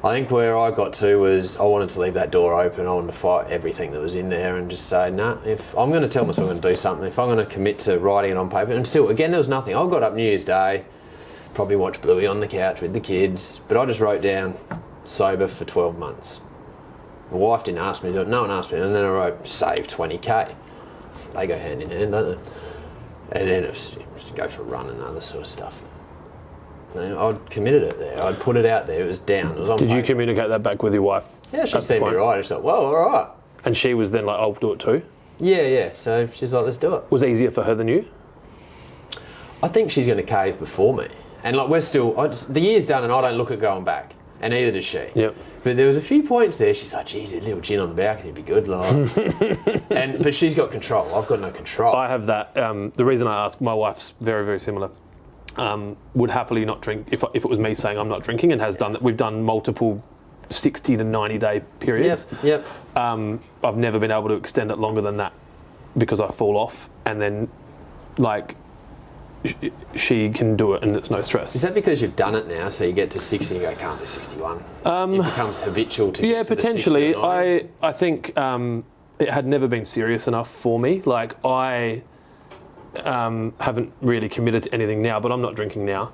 I think where I got to was I wanted to leave that door open. I wanted to fight everything that was in there and just say, if I'm going to tell myself I'm going to do something, if I'm going to commit to writing it on paper, and still, again, there was nothing. I got up New Year's Day, probably watched Bluey on the couch with the kids, but I just wrote down sober for 12 months. My wife didn't ask me to do it, no one asked me, and then I wrote save 20k. They go hand in hand, don't they? And then it was go for a run and other sort of stuff. And I'd committed it there, I'd put it out there, it was down. It was on Did paper. you communicate that back with your wife? Yeah, she seen me right, she's like, well, alright. And she was then like, I'll do it too? Yeah, so she's like, let's do it. Was it easier for her than you? I think she's going to cave before me. And like, the year's done and I don't look at going back. And neither does she. Yep. But there was a few points there. She's like, geez, a little gin on the balcony would be good, like. But she's got control. I've got no control. I have that. The reason I ask, my wife's very, very similar. Would happily not drink if it was me saying I'm not drinking, and has done that. We've done multiple 60 to 90 day periods. Yep. I've never been able to extend it longer than that because I fall off, and then like she can do it and it's no stress. Is that because you've done it now, so you get to 60 and you go, can't do 61? It becomes habitual to get to potentially. The 60 I think it had never been serious enough for me. Like, I haven't really committed to anything now, but I'm not drinking now.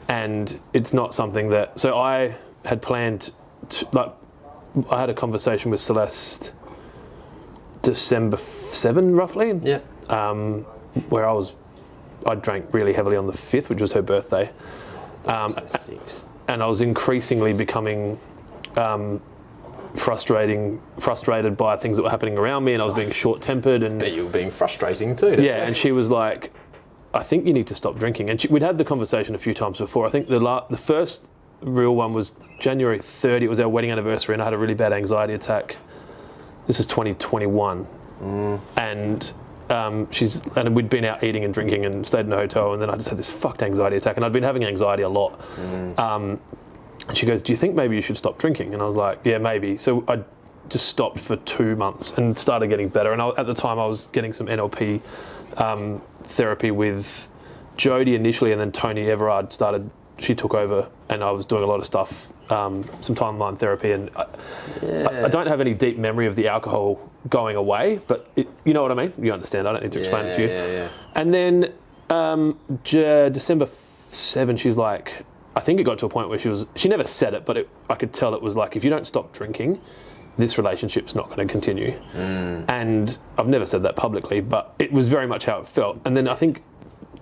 And it's not something that... So I had planned to, I had a conversation with Celeste December 7, roughly. Yeah. Where I drank really heavily on the 5th, which was her birthday. And I was increasingly becoming frustrated by things that were happening around me, and I was being short-tempered. And but you were being frustrating too. Yeah, and she was like, I think you need to stop drinking. And we'd had the conversation a few times before. I think the first real one was January 30. It was our wedding anniversary, and I had a really bad anxiety attack. This is 2021. And we'd been out eating and drinking and stayed in a hotel, and then I just had this fucked anxiety attack, and I'd been having anxiety a lot. And she goes, do you think maybe you should stop drinking? And I was like, yeah, maybe. So I just stopped for 2 months and started getting better. And at the time, I was getting some NLP therapy with Jodie initially, and then Tony Everard she took over, and I was doing a lot of stuff, some timeline therapy, and I don't have any deep memory of the alcohol going away, but you know what I mean? You understand, I don't need to explain it to you. Yeah. And then December 7, she's like, I think it got to a point where she never said it, but I could tell it was like, if you don't stop drinking, this relationship's not going to continue. And I've never said that publicly, but it was very much how it felt. And then I think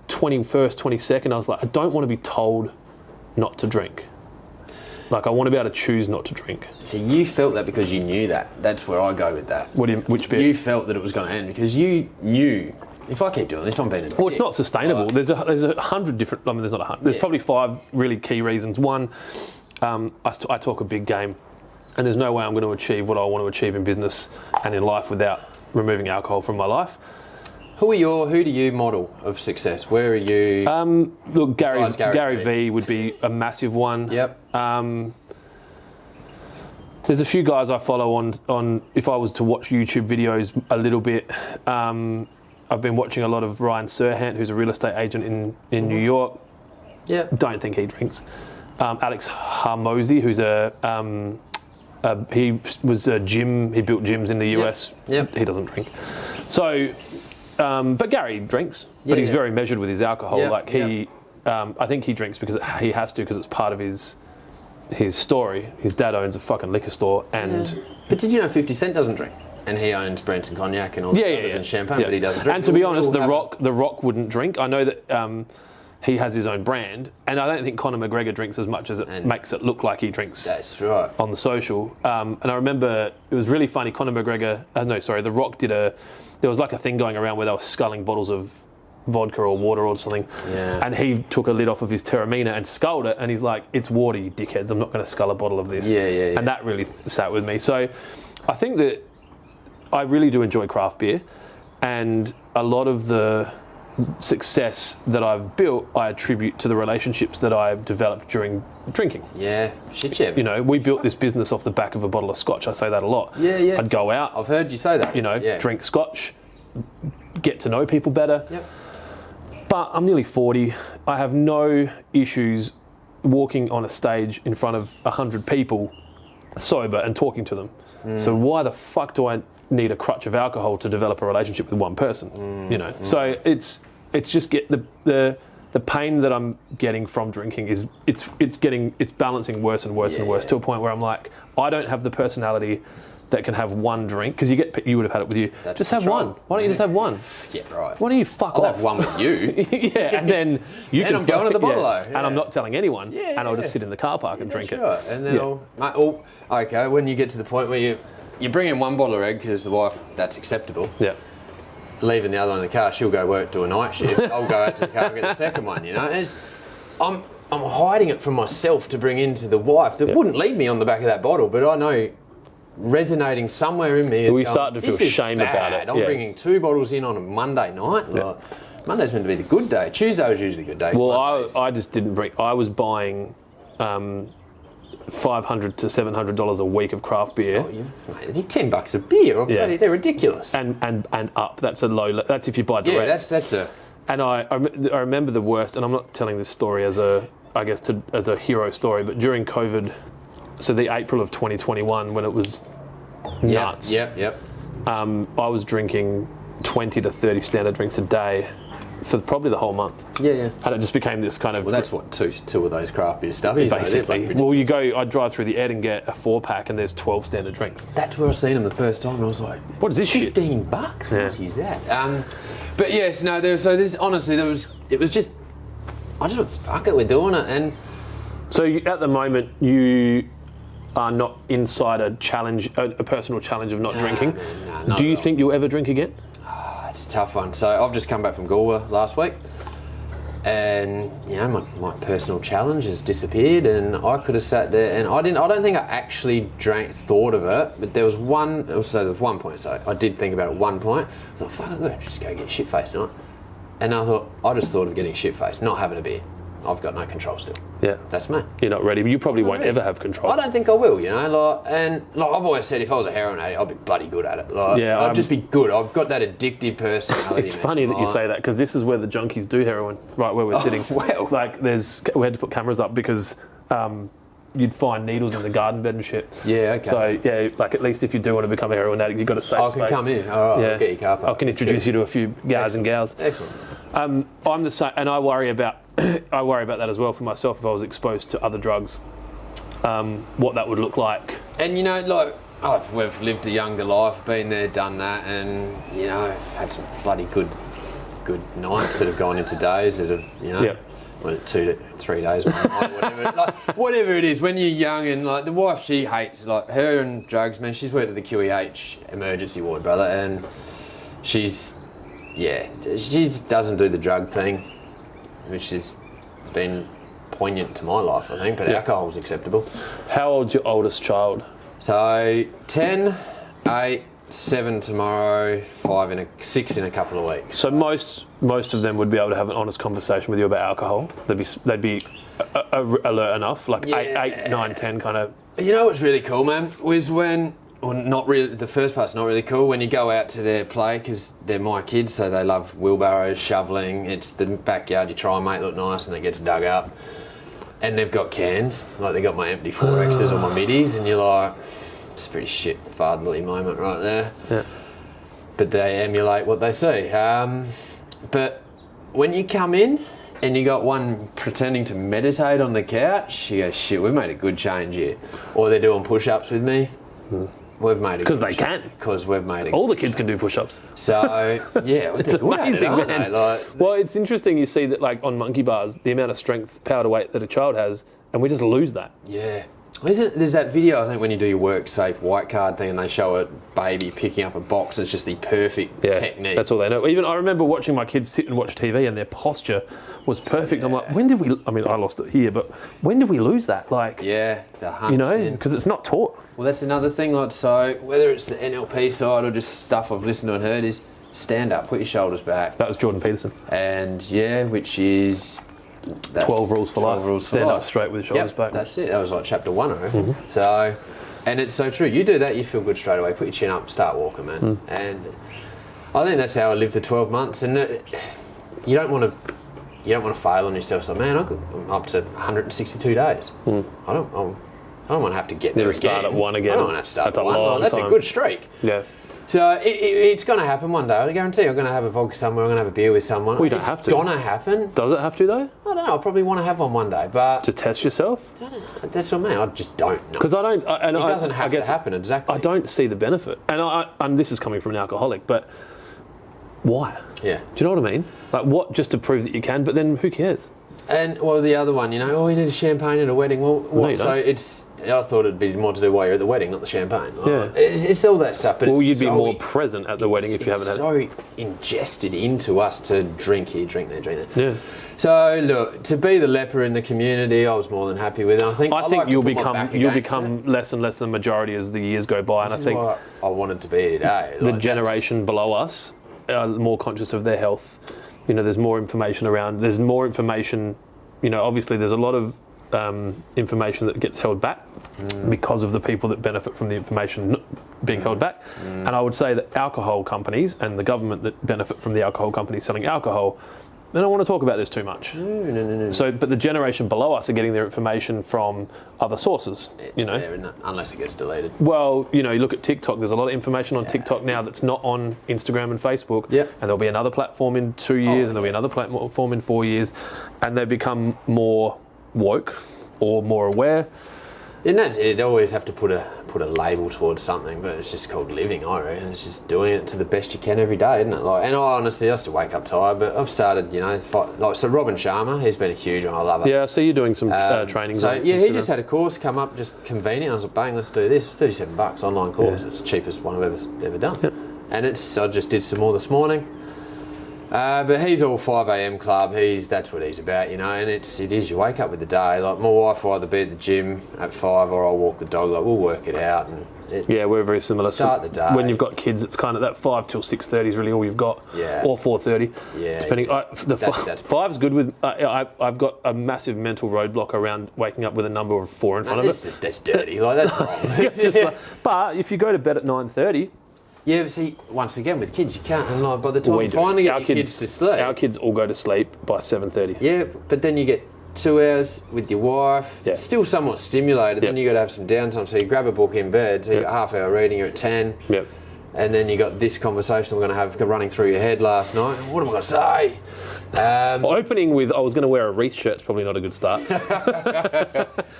21st, 22nd, I was like, I don't want to be told not to drink. Like, I want to be able to choose not to drink. So you felt that because you knew that. That's where I go with that. Which bit? You felt that it was going to end because you knew, if I keep doing this, I'm being a dick. Well, it's not sustainable. There's 100 different, I mean, there's not 100. There's probably 5 really key reasons. One, I talk a big game, and there's no way I'm going to achieve what I want to achieve in business and in life without removing alcohol from my life. Who do you model of success? Where are you? Look, Gary V would be a massive one. Yep. There's a few guys I follow on. If I was to watch YouTube videos a little bit, I've been watching a lot of Ryan Serhant, who's a real estate agent in New York. Yeah. Don't think he drinks. Alex Harmozy, who's he was a gym. He built gyms in the US. Yep. He doesn't drink. So. But Gary drinks, but he's very measured with his alcohol. I think he drinks because he has to, because it's part of his story. His dad owns a fucking liquor store, and But did you know 50 Cent doesn't drink? And he owns Branson Cognac and all the others and champagne, but he doesn't drink. And to be honest, The Rock wouldn't drink. I know that he has his own brand, and I don't think Conor McGregor drinks as much as it makes it look like he drinks. That's right. On the social. And I remember it was really funny. Conor McGregor, The Rock there was like a thing going around where they were sculling bottles of vodka or water or something. Yeah. And he took a lid off of his Terramina and sculled it, and he's like, it's water, you dickheads. I'm not going to scull a bottle of this. Yeah. And that really sat with me. So I think that I really do enjoy craft beer, and a lot of the success that I've built, I attribute to the relationships that I've developed during drinking. Yeah, shit, yeah. You know, we built this business off the back of a bottle of scotch. I say that a lot. Yeah. I'd go out. I've heard you say that. Drink scotch, get to know people better. Yep. But I'm nearly 40. I have no issues walking on a stage in front of 100 people sober and talking to them. So why the fuck do I need a crutch of alcohol to develop a relationship with one person? So it's just the pain that I'm getting from drinking is it's balancing worse and worse and worse to a point where I'm like, I don't have the personality that can have one drink, because you would have had it with you. That's just have one. Why don't you just have one? Yeah, right. Why don't you fuck I'll off? have one with you. Yeah, and then you and can I'm going to the bottle. And I'm not telling anyone. And I'll just sit in the car park and drink it. Right. And then okay, when you get to the point where you bring in one bottle of red because the wife, that's acceptable. Yeah. Leaving the other one in the car, she'll go work, do a night shift. I'll go out to the car and get the second one. I'm hiding it from myself to bring into the wife that wouldn't leave me on the back of that bottle, but I know resonating somewhere in me is starting to feel shame about it. I'm bringing 2 bottles in on a Monday night. Like, Monday's meant to be the good day. Tuesday was usually a good day. Well, I just didn't bring. I was buying $500 to $700 a week of craft beer. Oh, mate, they're $10 a beer. They're ridiculous. And up. That's a low. That's if you buy direct. Yeah, that's a. And I remember the worst. And I'm not telling this story as a hero story, but during COVID. So the April of 2021, when it was nuts. Yep. I was drinking 20 to 30 standard drinks a day for probably the whole month. Yeah. And it just became this kind of... Well, that's what two of those craft beer stubbies basically. I'd drive through the Ed and get a 4-pack, and there's 12 standard drinks. That's where I seen them the first time, and I was like, what is this shit? $15? What is that? But yes, no, it was just... I just went, fuck it, we're doing it. And so at the moment, you are not inside a personal challenge of not drinking. No, do you think you'll ever drink again? It's a tough one. So I've just come back from Galway last week, and my personal challenge has disappeared, and I could have sat there, and I don't think I actually thought of it, but there was one point. So I did think about it at one point. I thought, fuck, I'm gonna just go get shit faced tonight. And I just thought of getting shit faced, not having a beer. I've got no control still. Yeah. That's me. You're not ready, but you probably won't ever have control. I don't think I will, you know. I've always said if I was a heroin addict, I'd be bloody good at it. I'd just be good. I've got that addictive personality. It's funny that you say that, because this is where the junkies do heroin, right where we're sitting. Well. Like, we had to put cameras up because you'd find needles in the garden bed and shit. Yeah, okay. So, yeah, like, at least if you do want to become a heroin addict, you've got a safe space. I can come in. All right, I'll get your car parked. I can introduce you to a few guys and gals. Excellent. I'm the same, and I worry about that as well for myself if I was exposed to other drugs, what that would look like. And, you know, like, we've lived a younger life, been there, done that, and, you know, had some bloody good nights that have gone into days that have, you know... Yep. 2 to 3 days, one night, whatever it is. When you're young, and like the wife, she hates like her and drugs. Man, she's worked at the QEH emergency ward, brother, and she doesn't do the drug thing, which has been poignant to my life, I think. But alcohol's acceptable. How old's your oldest child? So 10, 8, 7 tomorrow, 6 in a couple of weeks. So most of them would be able to have an honest conversation with you about alcohol. They'd be alert enough, like 8, 9, 10 kind of. You know what's really cool, man, was when, well, not really, the first part's not really cool, when you go out to their play, because they're my kids, so they love wheelbarrows, shoveling, it's the backyard, you try and make it look nice and it gets dug up. And they've got cans, like they got my empty 4Xs or my middies, and you're like, it's a pretty shit fatherly moment right there. Yeah. But they emulate what they see. But when you come in and you got one pretending to meditate on the couch, you go, shit, we made a good change here. Or they're doing push-ups with me. We've made a because they can. Because we've made a all the kids can do push-ups. So yeah, it's amazing, man. Like, well, it's interesting. You see that like on monkey bars, the amount of strength, power to weight that a child has, and we just lose that. Yeah. There's that video, I think, when you do your work safe white card thing and they show a baby picking up a box. It's just the perfect technique. That's all they know. Even I remember watching my kids sit and watch TV and their posture was perfect. I'm like, when did we, I mean, I lost it here, but when did we lose that? Like, the hunched you know, in. because it's not taught. Well, that's another thing, like, so whether it's the NLP side or just stuff I've listened to and heard is stand up, put your shoulders back. That was Jordan Peterson. And which is... 12 rules for life. Stand up straight with your shoulders back. That's it. That was like chapter 1, I reckon. So, and it's so true. You do that, you feel good straight away. Put your chin up, start walking, man. And I think that's how I lived for 12 months. And you don't want to fail on yourself. So, man, I'm up to 162 days. I don't want to have to get there again. Start at 1 again. I don't want to have to start That's at 1. a long That's time. a good streak. Yeah. So it's going to happen one day. I guarantee I'm going to have a vodka somewhere. I'm going to have a beer with someone. Well, you don't have to. It's going to happen. Does it have to though? I don't know. I'll probably want to have one day, but To test yourself? I don't know. That's what I mean. I just don't know. Because I don't. It doesn't have to happen, exactly. I don't see the benefit, and this is coming from an alcoholic, but why? Yeah. Do you know what I mean? Like, what? Just to prove that you can, but then who cares? And well, the other one, you need a champagne at a wedding. Well, what? No, you So don't. I thought it'd be more to do while you're at the wedding, not the champagne. Like, Yeah. It's all that stuff. But Well, it's you'd be so more present at the wedding if you haven't had. So ingested into us to drink here, drink there, drink there. Yeah. So look, to be the leper in the community, I was more than happy with it. I think like you'll to put my back become against it. less and less the majority as the years go by, and This I is think what I wanted to be today. the generation below us are more conscious of their health. There's more information around. There's more information. Obviously, there's a lot of information that gets held back because of the people that benefit from the information being held back. And I would say that alcohol companies and the government that benefit from the alcohol companies selling alcohol, they don't want to talk about this too much. No. So, but the generation below us are getting their information from other sources. It's there, isn't it? Unless it gets deleted. Well, you look at TikTok. There's a lot of information on TikTok now that's not on Instagram and Facebook. Yeah. And there'll be another platform in 2 years, and there'll be another platform in 4 years, and they become more woke or more aware. It always have to put a label towards something, but it's just called living, I reckon. It's just doing it to the best you can every day, isn't it? And I honestly, I still wake up tired, but I've started, so Robin Sharma, he's been a huge one. I love it. Yeah, I see you doing some trainings. So on yeah, he Instagram. just had a course come up, just convenient. I was like, bang, let's do this. $37 online course. It's the cheapest one I've ever done. Yep. And I just did some more this morning. But he's all 5 a.m. club. That's what he's about, you know. And it is. You wake up with the day. Like my wife will either be at the gym at 5 or I'll walk the dog. Like we'll work it out. And we're very similar. Start the day. When you've got kids, it's kind of that 5 till 6:30 is really all you've got. Yeah. Or 4:30. Yeah. Depending. That's 5's good with. I've got a massive mental roadblock around waking up with a number of 4 in front of it. That's dirty. Like that's wrong. It's just like, but if you go to bed at 9:30. Yeah, but see, once again with kids, you can't. And like by the time you finally get your kids to sleep, our kids all go to sleep by 7:30. Yeah, but then you get 2 hours with your wife. Yeah. Still somewhat stimulated. Yep. Then you got to have some downtime. So you grab a book in bed. So you got half hour reading. You're at 10. Yep. And then you got this conversation we're going to have running through your head last night. What am I going to say? Opening with, I was going to wear a wreath shirt. It's probably not a good start.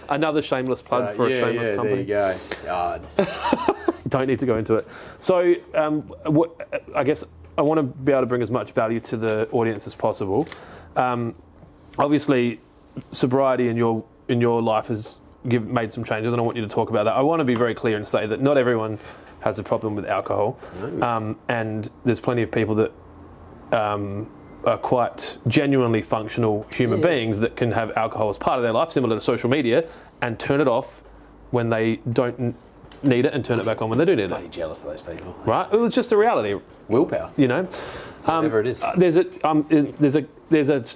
Another shameless plug for a shameless company. There you go. God. Don't need to go into it. So, I guess I want to be able to bring as much value to the audience as possible. Obviously, sobriety in your life has made some changes, and I want you to talk about that. I want to be very clear and say that not everyone has a problem with alcohol, and there's plenty of people that are quite genuinely functional human beings that can have alcohol as part of their life, similar to social media, and turn it off when they don't need it and turn it back on when they do need it. Bloody jealous of those people. Right? It was just the reality. Willpower. You know? Whatever it is. There's a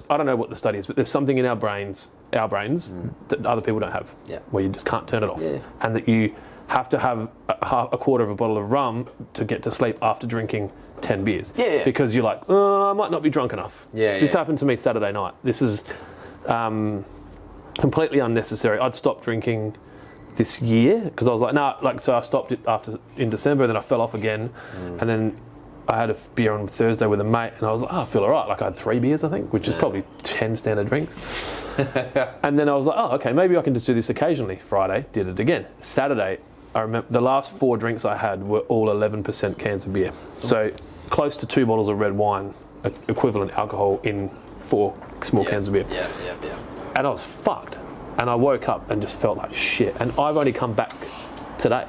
I don't know what the study is, but there's something in our brains that other people don't have, where you just can't turn it off, and that you have to have a quarter of a bottle of rum to get to sleep after drinking 10 beers. Because you're like, I might not be drunk enough. This happened to me Saturday night. This is completely unnecessary. I'd stopped drinking this year because I was like, so I stopped it in December, and then I fell off again, and then I had a beer on Thursday with a mate, and I was like, I feel all right. Like I had 3 beers, I think, which is probably 10 standard drinks. And then I was like, okay, maybe I can just do this occasionally. Friday, did it again. Saturday, I remember the last 4 drinks I had were all 11% cans of beer. So close to 2 bottles of red wine, equivalent alcohol in 4 small cans of beer. And I was fucked. And I woke up and just felt like shit. And I've only come back today,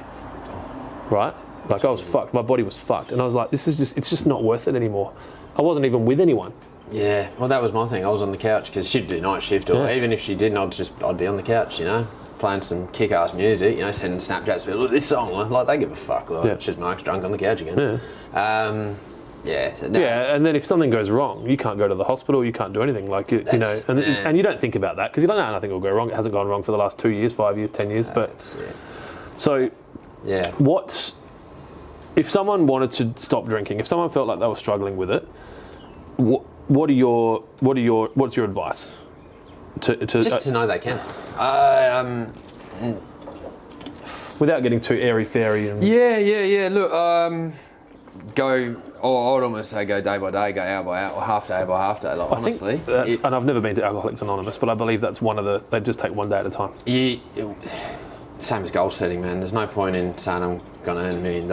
right? Like I was fucked. My body was fucked. And I was like, it's just not worth it anymore. I wasn't even with anyone. Yeah, well, that was my thing. I was on the couch because she'd do night shift, or even if she didn't, I'd be on the couch, you know, playing some kick-ass music, you know, sending Snapchats, look, this song, like they give a fuck. Like, it's just Mark's drunk on the couch again. And then if something goes wrong, you can't go to the hospital, you can't do anything, like you know, and you don't think about that because you don't know nothing will go wrong. It hasn't gone wrong for the last 2 years, 5 years, 10 years. What if someone wanted to stop drinking? If someone felt like they were struggling with it, what's your advice? To know they can. Without getting too airy-fairy. Look, I would almost say go day by day, go hour by hour, or half day by half day. Like, honestly, and I've never been to Alcoholics Anonymous, but I believe that's they just take one day at a time. Same as goal setting, man. There's no point in saying I'm going to earn $1 million.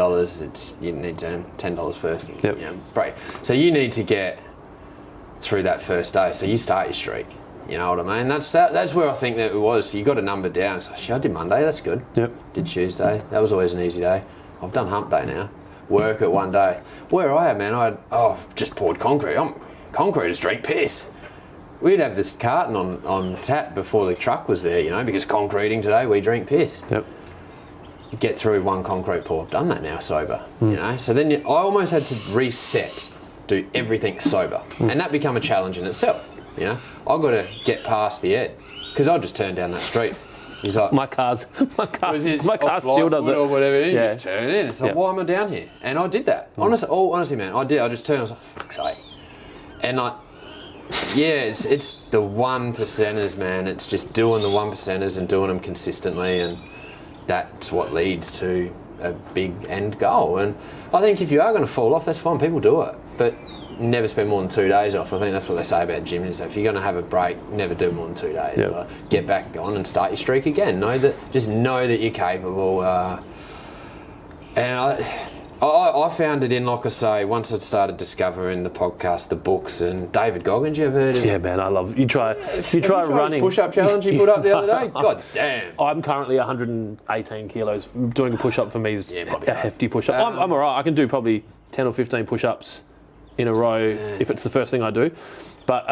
You need to earn $10 first. You know, break. So you need to get through that first day. So you start your streak. You know what I mean? That's where I think that it was. So you got a number down. So I did Monday. That's good. Did Tuesday. That was always an easy day. I've done hump day now. Work at one day. Where I am, man, I've just poured concrete. Concrete is drink piss. We'd have this carton on tap before the truck was there, you know, because concreting today, we drink piss. You get through one concrete pour. I've done that now sober, you know. So then I almost had to reset, do everything sober. And that became a challenge in itself, you know. I've got to get past the Ed, because I'll just turn down that street. He's like, my car still does it, or whatever. You just turn in. It's like, why am I down here? And I did that. Honestly, man, I did. I just turned. I was like, fuck's sake. And it's the 1%ers, man. It's just doing the 1%ers and doing them consistently, and that's what leads to a big end goal. And I think if you are going to fall off, that's fine. People do it, but never spend more than 2 days off. I think that's what they say about gym is that if you're going to have a break, never do more than 2 days. Like, get back on and start your streak again. Know that you're capable. And I found it in, like I say, once I started discovering the podcast, the books, and David Goggins. You ever heard of him? Yeah, man, I love you. Try running. Push-up challenge he put up the other day. God damn. I'm currently 118 kilos. Doing a push-up for me is a hefty push-up. I'm all right. I can do probably 10 or 15 push-ups in a row if it's the first thing I do. But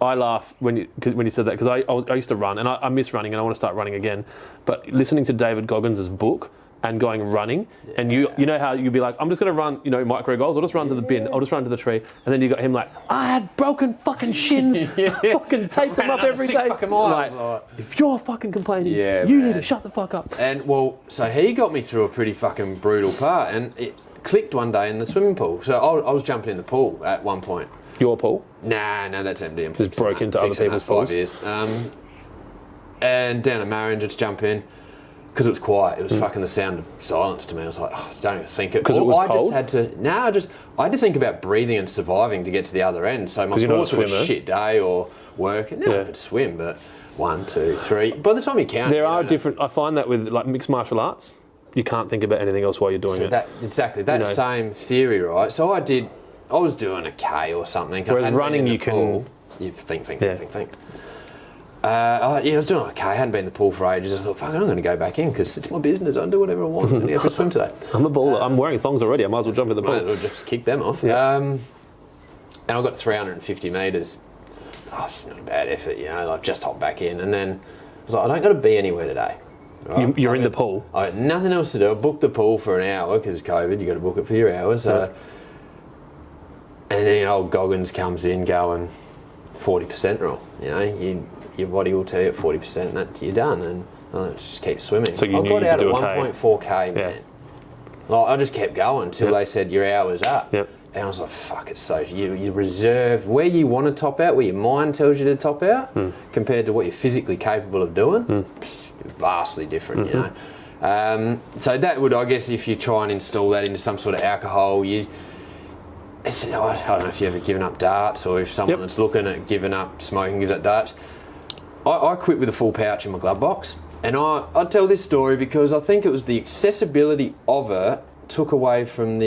I laugh when you said that, because I used to run, and I miss running, and I want to start running again. But listening to David Goggins' book and going running, and you know how you'd be like, I'm just going to run, micro goals. I'll just run to the bin. I'll just run to the tree. And then you got him like, I had broken fucking shins. Fucking taped them up every day. Like, if you're fucking complaining, you need to shut the fuck up. And so he got me through a pretty fucking brutal part, and it clicked one day in the swimming pool. So I was jumping in the pool at one point. Your pool? Nah, that's empty. I'm just broke into other people's pools. 5 years. And down at Marion, just jump in. Because it was quiet, it was fucking the sound of silence to me. I was like, don't even think it. Because it was cold? I had to think about breathing and surviving to get to the other end. So my sports was a shit day or work. And I could swim, but 1, 2, 3. By the time you count, there are different. I find that with like mixed martial arts, you can't think about anything else while you're doing it. Exactly that same theory, right? So I was doing a K or something. Whereas running, you can think. I was doing okay. I hadn't been in the pool for ages. I thought, fuck, I'm going to go back in because it's my business. I'll do whatever I want. I'm going to go for a swim today. I'm a baller. I'm wearing thongs already. I might as well jump in the pool. Might as well just kick them off. Yeah. And I got 350 metres. It's not a bad effort, like just hop back in. And then I was like, I don't got to be anywhere today. Right? You're in the pool? I had nothing else to do. I booked the pool for an hour because COVID, you got to book it for your hours. And then old Goggins comes in going 40% rule. Your body will tell you at 40% that you're done, and just keep swimming. So I got out at 1.4k, man. Like, I just kept going until they said your hour's up. Yep. And I was like, fuck, it's so... You reserve where you want to top out, where your mind tells you to top out, compared to what you're physically capable of doing. Vastly different, you know. So that would, I guess, if you try and install that into some sort of alcohol, I don't know if you've ever given up darts, or if someone that's looking at giving up smoking gives up darts. I quit with a full pouch in my glove box, and I tell this story because I think it was the accessibility of it took away from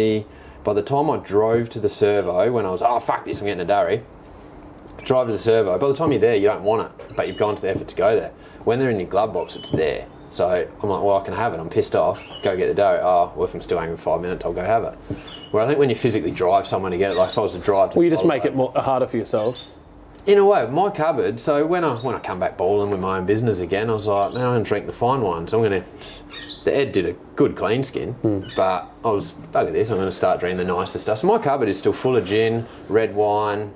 by the time I drove to the servo, when I was, fuck this, I'm getting a durry, drive to the servo, by the time you're there you don't want it, but you've gone to the effort to go there. When they're in your glove box, it's there. So I'm like, well, I can have it, I'm pissed off, go get the durry. Well, if I'm still angry for 5 minutes, I'll go have it. Where I think when you physically drive somewhere to get it, like if I was to drive to... Well, you just make it harder for yourself. In a way, my cupboard, so when I come back balling with my own business again, I was like, man, I'm going to drink the fine wine. So the Ed did a good clean skin, but I was, bugger this, I'm going to start drinking the nicer stuff. So my cupboard is still full of gin, red wine.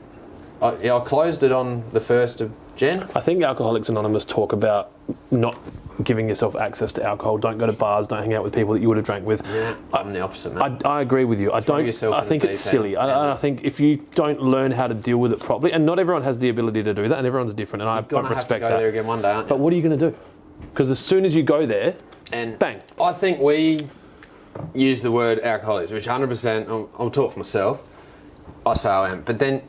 I closed it on the 1st of Jan. I think Alcoholics Anonymous talk about not giving yourself access to alcohol. Don't go to bars, don't hang out with people that you would have drank with. Yeah, I'm the opposite, man. I agree with you. I think it's silly. I think if you don't learn how to deal with it properly, and not everyone has the ability to do that, and everyone's different, and I respect that. Have to go there again one day, aren't you? But what are you going to do? Because as soon as you go there, and bang. I think we use the word alcoholics, which 100%, I'll talk for myself. I say I am. But then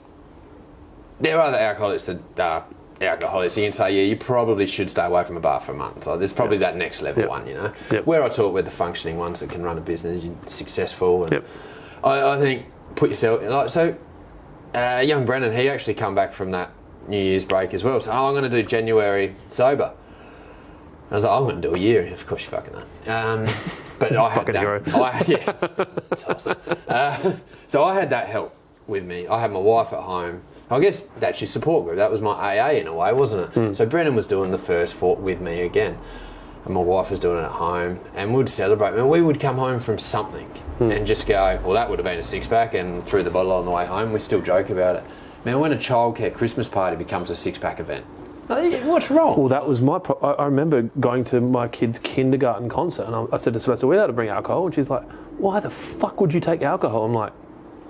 there are other alcoholics that are alcoholics. You can say, yeah, you probably should stay away from a bar for a month. Like, there's probably that next level one, Where I talk with the functioning ones that can run a business, you're successful. And I think put yourself, young Brennan, he actually come back from that New Year's break as well. So I'm going to do January sober. I was like, I'm going to do a year. Of course you fucking know. But I had that's awesome. So I had that help with me. I had my wife at home. I guess that's your support group. That was my AA in a way, wasn't it? So Brennan was doing the first fort with me again. And my wife was doing it at home. And we'd celebrate. Man, we would come home from something and just go, well, that would have been a six-pack, and threw the bottle on the way home. We still joke about it. Man, when a childcare Christmas party becomes a six-pack event, what's wrong? Well, that was I remember going to my kid's kindergarten concert, and I said to Celeste, we're allowed to bring alcohol? And she's like, why the fuck would you take alcohol? I'm like,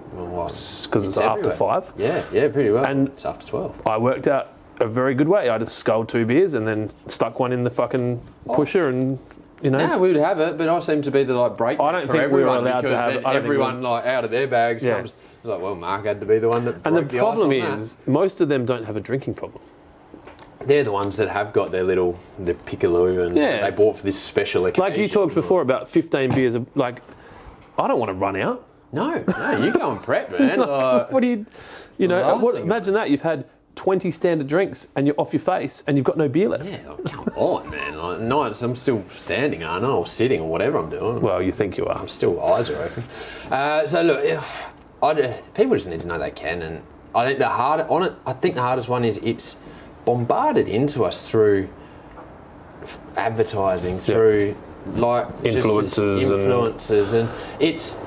because it's after 5. Yeah, pretty well. And it's after 12. I worked out a very good way. I just sculled 2 beers and then stuck one in the fucking pusher, and Yeah, we would have it, but I seem to be the break. I don't think we were allowed to have it. Everyone out of their bags comes. It's like, well, Mark had to be the one that. And the problem is, most of them don't have a drinking problem. They're the ones that have got their Pickaloo, and they bought for this special occasion. Like you talked before about 15 beers. I don't want to run out. No, you go and prep, man. What do imagine that you've had 20 standard drinks and you're off your face and you've got no beer left. Yeah, come on, man. Nights I'm still standing, aren't I? Or sitting, or whatever I'm doing. Well, you think you are. I'm still, eyes are open. So look, people just need to know they can, and I think the hardest one is it's bombarded into us through advertising, through like influencers, and it's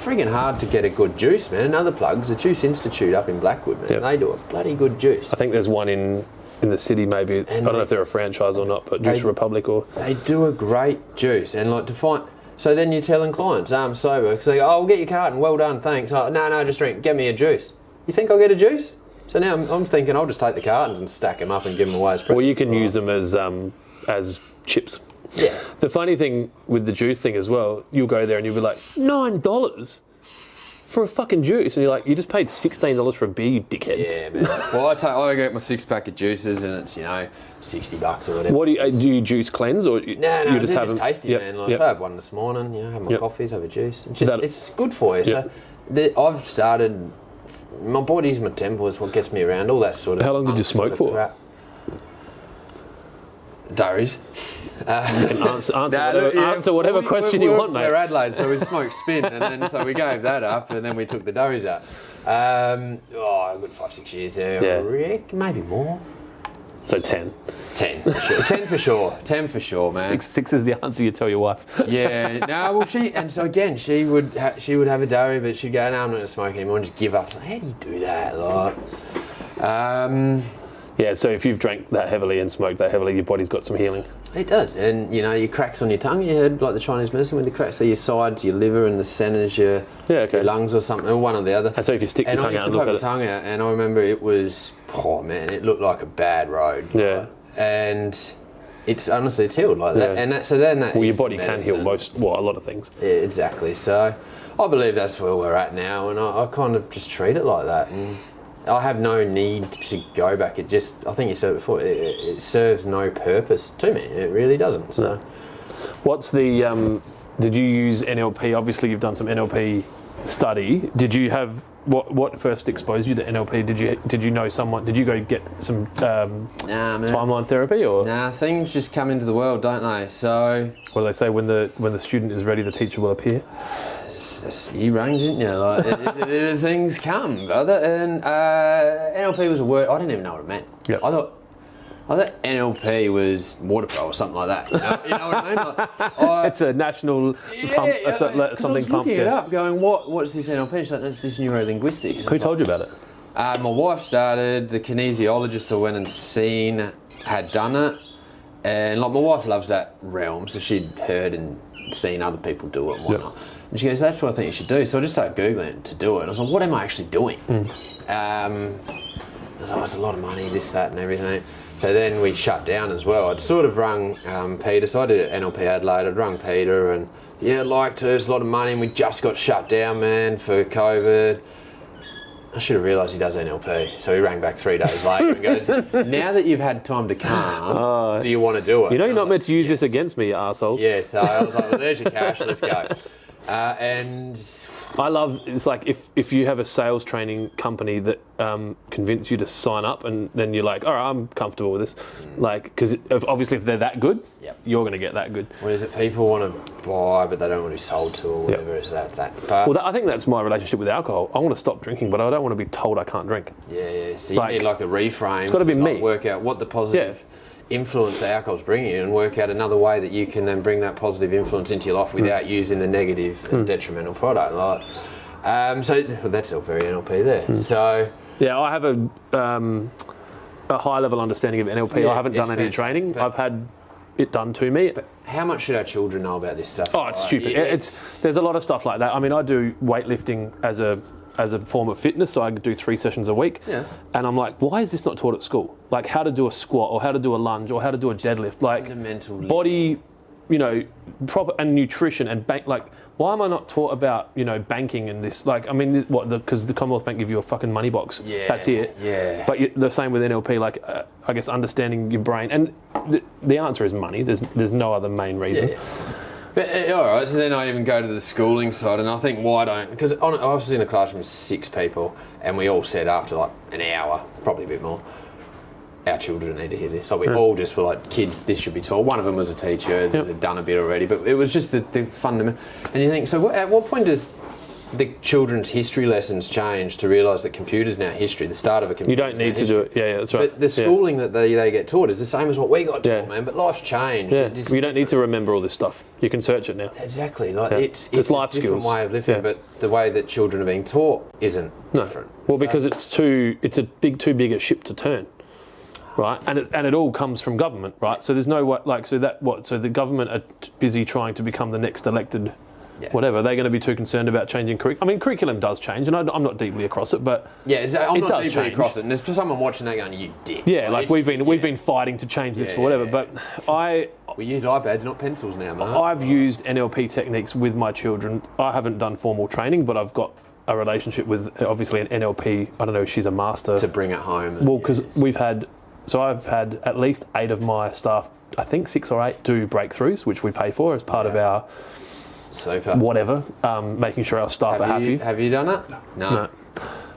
friggin' hard to get a good juice, man. Another plug's the Juice Institute up in Blackwood, man. They do a bloody good juice. I think there's one in the city, maybe. And I don't know if they're a franchise or not, but Juice Republic or... They do a great juice, and like to find... So then you're telling clients, I'm sober, because they go, oh, we'll get your carton, well done, thanks. Oh, no, just drink, get me a juice. You think I'll get a juice? So now I'm thinking I'll just take the cartons and stack them up and give them away as presents. Well, you can use them as chips. Yeah. The funny thing with the juice thing as well, you'll go there and you'll be like, $9 for a fucking juice, and you're like, you just paid $16 for a beer, you dickhead. Yeah, man. Well, I get my 6-pack of juices, and it's $60 or whatever. What do you juice cleanse or you just have them? Tasty, man. Like, so I had one this morning. Have my coffees, have a juice. It's good for you. So I've started. My body's my temple. It's what gets me around. All that sort of. How long did you smoke for? Crap. Diaries. Answer whatever question you want, mate. We're Adelaide, so we smoked spin, and then so we gave that up, and then we took the durries out. A good 5-6 years there. Yeah. Maybe more. So 10. 10 for sure. 10 for sure, man. Six is the answer you tell your wife. Yeah. No, well, she would have a durry, but she'd go, no, I'm not going to smoke anymore, and just give up. So how do you do that? Like, yeah, so if you've drank that heavily and smoked that heavily, your body's got some healing. It does, and your cracks on your tongue, you heard like the Chinese medicine with the cracks, so your sides, your liver, and the centres, your lungs or something, or one or the other. And so if you stick your tongue out and look at it. I used to poke my tongue out, and I remember it was, it looked like a bad road. Yeah. Right? And it's honestly, it's healed like that. And so then that. Well, your body can heal a lot of things. Yeah, exactly. So I believe that's where we're at now, and I kind of just treat it like that. And I have no need to go back. I think you said it before, it serves no purpose to me. It really doesn't. So, what's the, did you use NLP? Obviously you've done some NLP study. Did you have, what first exposed you to NLP? Did you know someone, did you go get some timeline therapy or? Nah, things just come into the world, don't they? So. What do they say, when the student is ready, the teacher will appear? You rang, didn't you? Like, things come, brother. And NLP was a word I didn't even know what it meant. Yep. I thought NLP was Waterpro or something like that. You know what I mean? It's a national pump, something I was looking it up, going, what's this NLP? She's like, it's this neurolinguistics. Who told you about it? My wife started. The kinesiologist I went and seen had done it, and like my wife loves that realm, so she'd heard and seen other people do it and whatnot. Yep. And she goes, that's what I think you should do. So I just started Googling to do it. I was like, what am I actually doing? I was like, it's a lot of money, this, that, and everything. So then we shut down as well. I'd sort of rung Peter. So I did NLP Adelaide. I'd rung Peter and, I'd like to. It's a lot of money. And we just got shut down, man, for COVID. I should have realised he does NLP. So he rang back 3 days later and goes, now that you've had time to calm, do you want to do it? You know you're not meant to use this against me, you arseholes. Yeah, so I was like, well, there's your cash, let's go. And I love, it's like if you have a sales training company that convince you to sign up and then you're like, all right, I'm comfortable with this. Like, because obviously if they're that good, you're going to get that good. What is it? People want to buy, but they don't want to be sold to or whatever. Is that part? Well, I think that's my relationship with alcohol. I want to stop drinking, but I don't want to be told I can't drink. Yeah. So you need like a reframe. It's got to be me. Work out what the positive influence the alcohol's bringing you and work out another way that you can then bring that positive influence into your life without using the negative and detrimental product. Like, so that's all very NLP there. So I have a high level understanding of NLP. I haven't done any training. I've had it done to me. But how much should our children know about this stuff? Oh, it's stupid. There's a lot of stuff like that. I mean, I do weightlifting as a form of fitness, so I do 3 sessions a week. Yeah. And I'm like, why is this not taught at school? Like how to do a squat or how to do a lunge or how to do a deadlift. Like fundamental body, proper and nutrition and bank. Like, why am I not taught about, banking and this? Like, I mean, because the Commonwealth Bank give you a fucking money box. Yeah. That's it. Yeah. But the same with NLP, like, I guess understanding your brain. And the answer is money. There's no other main reason. Yeah. But, all right, so then I even go to the schooling side, and I think, why don't... Because I was in a classroom with 6 people, and we all said after like an hour, probably a bit more, our children need to hear this. So we all just were like, kids, this should be taught. One of them was a teacher, they'd done a bit already, but it was just the fundamental... And you think, so at what point does the children's history lessons change to realise that computers now history, the start of a computer. You don't need to do it. Yeah, that's right. But the schooling that they get taught is the same as what we got taught, man. But life's changed. Yeah. You don't need to remember all this stuff. You can search it now. Exactly. Like it's life a different skills. way of living, but the way that children are being taught isn't different. Well, because it's too big a ship to turn. Right, and it all comes from government, right? So there's no so the government are busy trying to become the next elected, whatever. They're going to be too concerned about changing curriculum. I mean, curriculum does change, and I'm not deeply across it, but I'm not deeply across it. And there's someone watching that going, "You dick." Yeah, like we've been fighting to change this for whatever, but we use iPads, not pencils now, man. I've used NLP techniques with my children. I haven't done formal training, but I've got a relationship with obviously an NLP. I don't know, she's a master to bring it home. Well, because I've had at least 8 of my staff, I think 6 or 8, do breakthroughs, which we pay for as part of our whatever, making sure our staff are happy. Have you done it? No.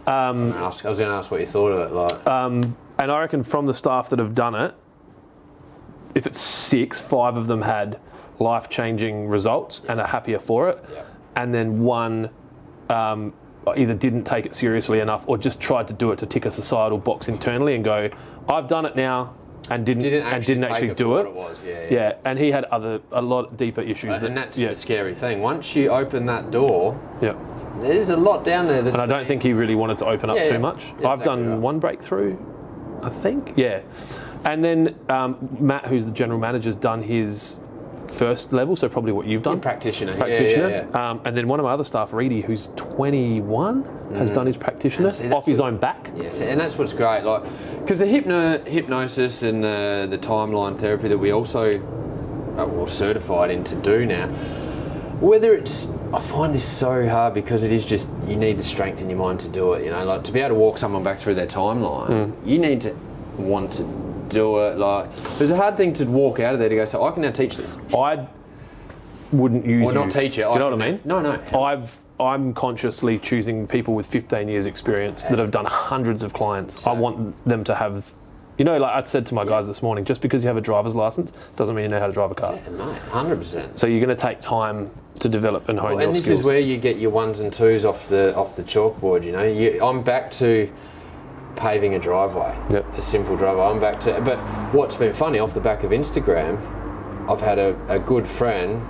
I was going to ask what you thought of it. And I reckon from the staff that have done it, if it's 6, 5 of them had life-changing results and are happier for it, and then 1 either didn't take it seriously enough or just tried to do it to tick a societal box internally and go, I've done it now, and didn't actually do it. Yeah, and he had a lot deeper issues. And that's the scary thing. Once you open that door, there's a lot down there. And I don't think he really wanted to open up too much. I've done 1 breakthrough, I think. Yeah. And then Matt, who's the general manager, has done his first level, so probably what you've done. Practitioner. And then one of my other staff, Reedy, who's 21, has done his practitioner off his own back. Yes, and that's what's great. Like, because the hypnosis and the timeline therapy that we also are certified in to do now, I find this so hard because it is just, you need the strength in your mind to do it. You know, like to be able to walk someone back through their timeline, you need to want to do it. Like, it's a hard thing to walk out of there to go, so I can now teach this. I wouldn't use not teach it. Do you know what I mean? No. I'm consciously choosing people with 15 years experience that have done hundreds of clients. I want them to have, like I said to my guys this morning, just because you have a driver's license doesn't mean you know how to drive a car. Yeah, mate, 100%. So you're going to take time to develop and hone your skills. And this is where you get your 1s and 2s off the chalkboard. I'm back to paving a driveway, a simple driveway. I'm back to, but what's been funny off the back of Instagram, I've had a good friend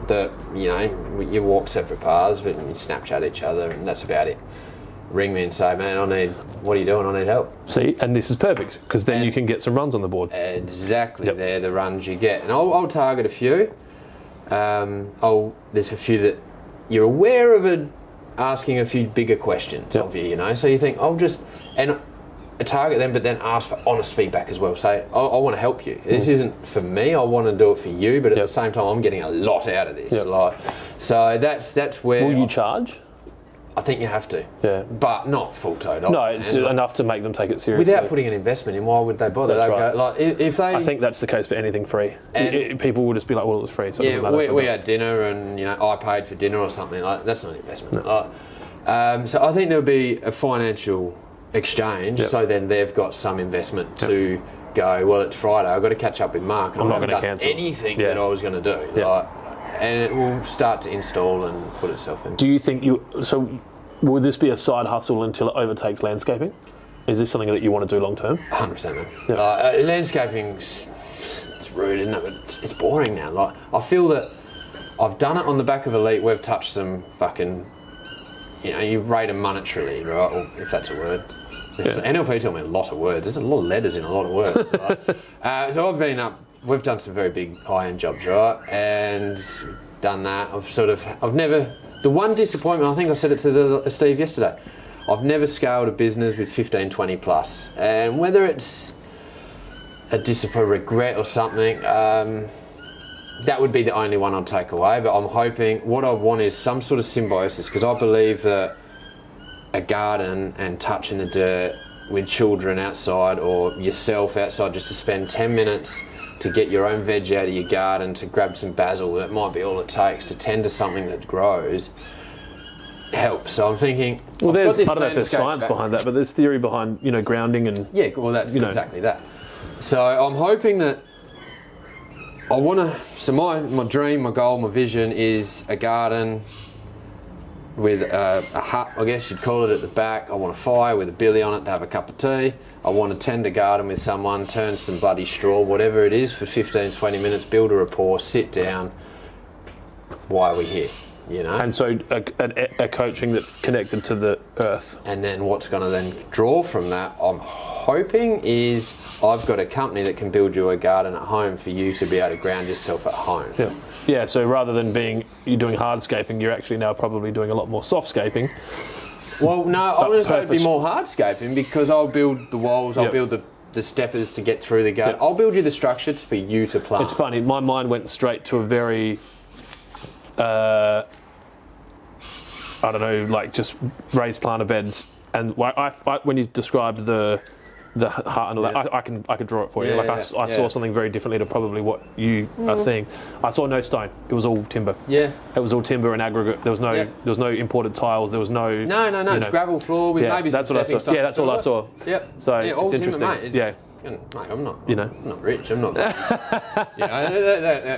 that, you walk separate paths, but you Snapchat each other, and that's about it. Ring me and say, man, what are you doing? I need help. See, and this is perfect, because then you can get some runs on the board. Exactly, they're the runs you get. And I'll target a few. There's a few that you're aware of asking a few bigger questions of you, so you think, I'll just target them, but then ask for honest feedback as well. Say, I want to help you. This isn't for me. I want to do it for you, but at the same time, I'm getting a lot out of this. So that's where. Will you charge? I think you have to. Yeah. But not full total. No, it's enough to make them take it seriously. Without putting an investment in, why would they bother? That's right. Go, if they. I think that's the case for anything free. People will just be like, well, it was free, so it doesn't matter. We had dinner, and I paid for dinner or something. Like, that's not an investment. No. So I think there'll be a financial exchange. So then they've got some investment to go. Well, it's Friday. I've got to catch up with Mark. And I'm not going to cancel anything that I was going to do. And it will start to install and put itself in. Do you think will this be a side hustle until it overtakes landscaping? Is this something that you want to do long term? 100%, man. Landscaping's, it's rude, isn't it? But it's boring now. Like, I feel that I've done it on the back of Elite. We've touched some fucking, you rate them monetarily, right? Or if that's a word. NLP told me a lot of words. There's a lot of letters in a lot of words. Right? So I've been up. We've done some very big high-end jobs, right? And done that. I've never. The one disappointment, I think I said it to Steve yesterday, I've never scaled a business with 15, 20 plus. And whether it's a regret or something, that would be the only one I'd take away. But I'm hoping, what I want is some sort of symbiosis, because I believe that a garden and touching the dirt with children outside, or yourself outside, just to spend 10 minutes to get your own veg out of your garden, to grab some basil, that might be all it takes, to tend to something that grows, helps. So I'm thinking, well, there's part of that, there's science behind that, but there's theory behind, grounding and... Yeah, well, that's exactly that. So I'm hoping that my dream, my goal, my vision is a garden with a hut, I guess you'd call it, at the back. I want a fire with a billy on it to have a cup of tea. I want to tend a garden with someone, turn some bloody straw, whatever it is, for 15, 20 minutes, build a rapport, sit down. Why are we here? You know? And so a coaching that's connected to the earth. And then what's going to then draw from that, I'm hoping, is I've got a company that can build you a garden at home for you to be able to ground yourself at home. Yeah, so rather than you're doing hardscaping, you're actually now probably doing a lot more softscaping. Well, no, I would say it'd be more hardscaping, because I'll build the walls, I'll build the steppers to get through the garden. I'll build you the structure for you to plant. It's funny, my mind went straight to a very, I don't know, like just raised planter beds. And when you described the heart and I could draw it for you. I saw something very differently to probably what you are seeing. I saw no stone. It was all timber. Yeah. It was all timber and aggregate. There was no imported tiles. There was no. No. It's gravel floor with maybe some stepping stones. Yeah, that's all I saw. Yep. So all it's timber, interesting. mate. Mate, I'm not. I'm not rich. I'm not. That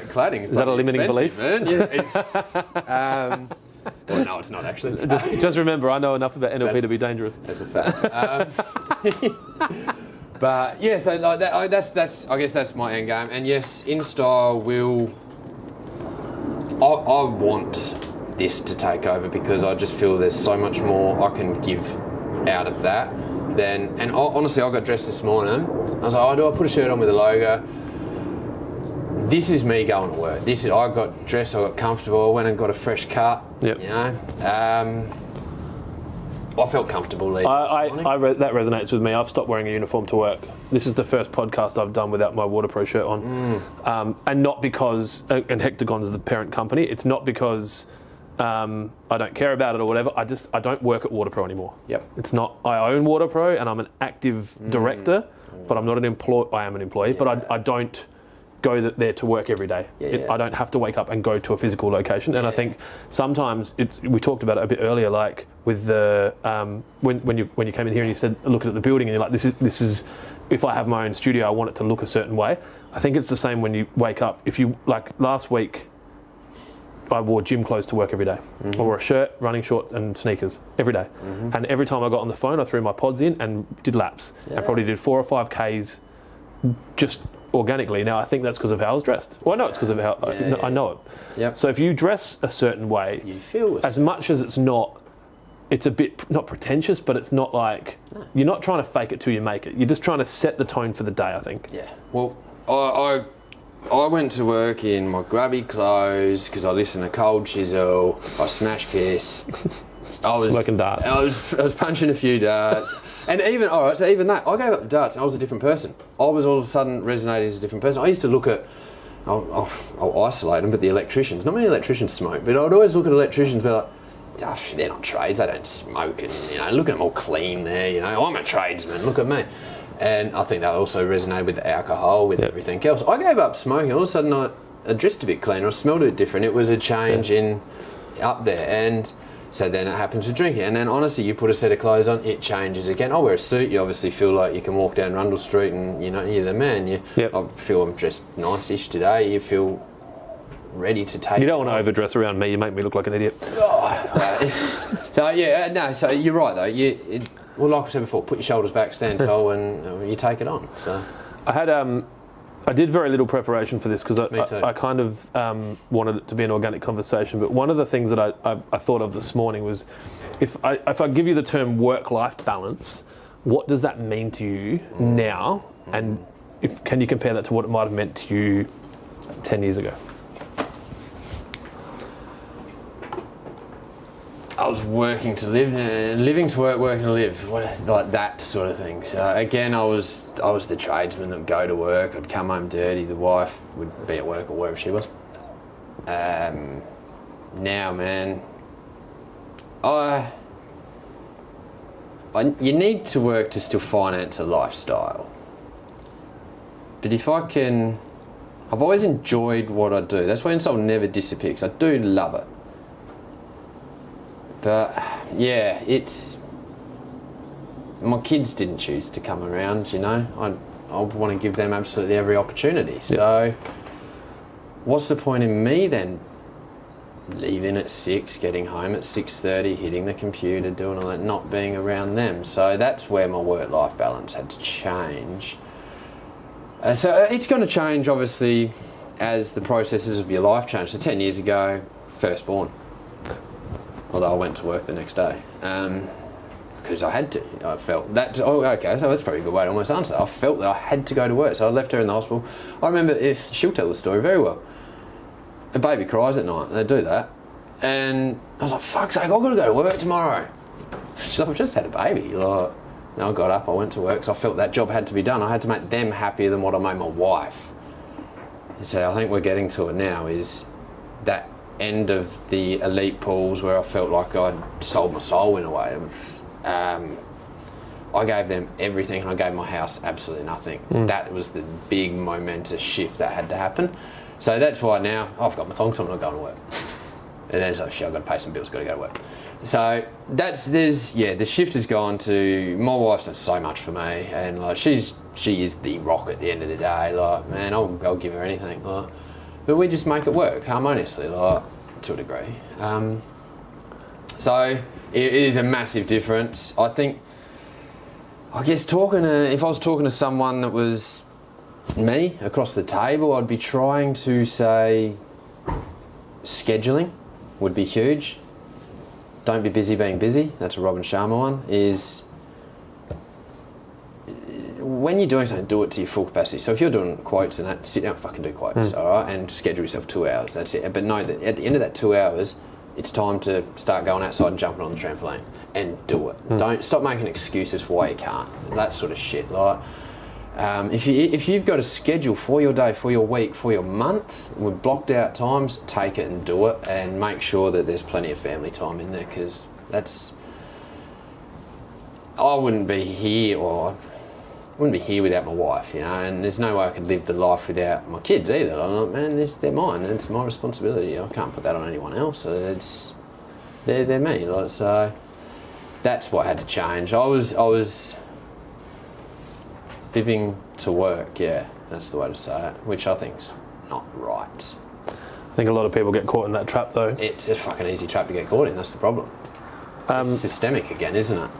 cladding. Is that a limiting belief? Man. Yeah. Well, no, it's not actually. Just remember, I know enough about NLP to be dangerous. That's a fact. But yeah, so like that's I guess that's my end game. And yes, InStyle will. I want this to take over, because I just feel there's so much more I can give out of that. Honestly, I got dressed this morning. I was like, oh, do I put a shirt on with a logo? This is me going to work. I got dressed, I got comfortable, I went and got a fresh cut. Yep. You know, I felt comfortable leaving this morning. That resonates with me. I've stopped wearing a uniform to work. This is the first podcast I've done without my Waterpro shirt on, and not because and Hectagon's the parent company. It's not because I don't care about it or whatever. I don't work at Waterpro anymore. Yep. It's not. I own Waterpro and I'm an active director, but I'm not an employee. I am an employee, but I don't go there to work every day. I don't have to wake up and go to a physical location. And I think sometimes we talked about it a bit earlier, like with the when you came in here and you said looking at the building and you're like, this is if I have my own studio, I want it to look a certain way. I think it's the same when you wake up. If you like last week, I wore gym clothes to work every day. I wore a shirt, running shorts and sneakers every day. And every time I got on the phone, I threw my pods in and did laps. I probably did 4 or 5 Ks just organically. Now I think that's because of how I was dressed. Well, I know it's because of how I know it. Yep. So if you dress a certain way, you feel as much as it's a bit not pretentious, but it's not like you're not trying to fake it till you make it. You're just trying to set the tone for the day, I think. Yeah. Well, I went to work in my grubby clothes because I listened to Cold Chisel. I smashed piss. I was smoking darts. I was punching a few darts. And even that, I gave up the darts and I was a different person. I was all of a sudden resonating as a different person. I used to look at, I'll isolate them, but the electricians, not many electricians smoke, but I'd always look at electricians and be like, oh, they're not trades, they don't smoke, and look at them all clean there, I'm a tradesman, look at me. And I think that also resonated with the alcohol, with everything else. I gave up smoking, all of a sudden I dressed a bit cleaner, I smelled a bit different. It was a change in up there, and so then it happens with drinking. And then honestly, you put a set of clothes on, it changes again. I wear a suit, you obviously feel like you can walk down Rundle Street and you're the man. I feel I'm dressed nice-ish today, you feel ready to take. You don't want to overdress around me, you make me look like an idiot. So you're right though. Well, like I said before, put your shoulders back, stand tall, and you take it on. So I did very little preparation for this because I kind of wanted it to be an organic conversation. But one of the things that I thought of this morning was, if I give you the term work-life balance, what does that mean to you now? And can you compare that to what it might have meant to you 10 years ago? I was working to live, living to work, working to live, like that sort of thing. So again, I was the tradesman that would go to work. I'd come home dirty. The wife would be at work or wherever she was. Now, man, you need to work to still finance a lifestyle. But if I can, I've always enjoyed what I do. That's why InStyle will never disappear, because I do love it. But yeah, my kids didn't choose to come around, I want to give them absolutely every opportunity. So what's the point in me then leaving at 6, getting home at 6:30, hitting the computer, doing all that, not being around them. So that's where my work-life balance had to change. So it's going to change, obviously, as the processes of your life change. So 10 years ago, firstborn. Although I went to work the next day. Because I had to. I felt that. Oh, okay. So that's probably a good way to almost answer that. I felt that I had to go to work, so I left her in the hospital. I remember she'll tell the story very well. A baby cries at night. They do that, and I was like, "Fuck's sake! I've got to go to work tomorrow." She's like, "I've just had a baby." Like, and I got up. I went to work because I felt that job had to be done. I had to make them happier than what I made my wife. So I think we're getting to it now. Is that end of the elite pools where I felt like I'd sold my soul in a way. I gave them everything and I gave my house absolutely nothing. That was the big momentous shift that had to happen. So that's why now I've got my thongs, so I'm not going to work. And then it's like, shit, I've got to pay some bills, got to go to work. So the shift has gone to, my wife's done so much for me, and like she is the rock at the end of the day. Like, man, I'll give her anything. Like, but we just make it work harmoniously, like, to a degree. So it is a massive difference. I guess if I was talking to someone that was me across the table, I'd be trying to say scheduling would be huge. Don't be busy being busy. That's a Robin Sharma one. Is when you're doing something, do it to your full capacity. So if you're doing quotes and that, sit down and fucking do quotes, all right? And schedule yourself 2 hours. That's it. But know that at the end of that 2 hours, it's time to start going outside and jumping on the trampoline and do it. Don't stop making excuses for why you can't. That sort of shit. Like, if you've got a schedule for your day, for your week, for your month, with blocked out times, take it and do it, and make sure that there's plenty of family time in there, because I wouldn't be here without my wife, you know, and there's no way I could live the life without my kids either. I'm like, man, they're mine. It's my responsibility. I can't put that on anyone else. They're me. Like, so that's what had to change. I was living to work. Yeah, that's the way to say it. Which I think's not right. I think a lot of people get caught in that trap, though. It's a fucking easy trap to get caught in. That's the problem. It's systemic again, isn't it?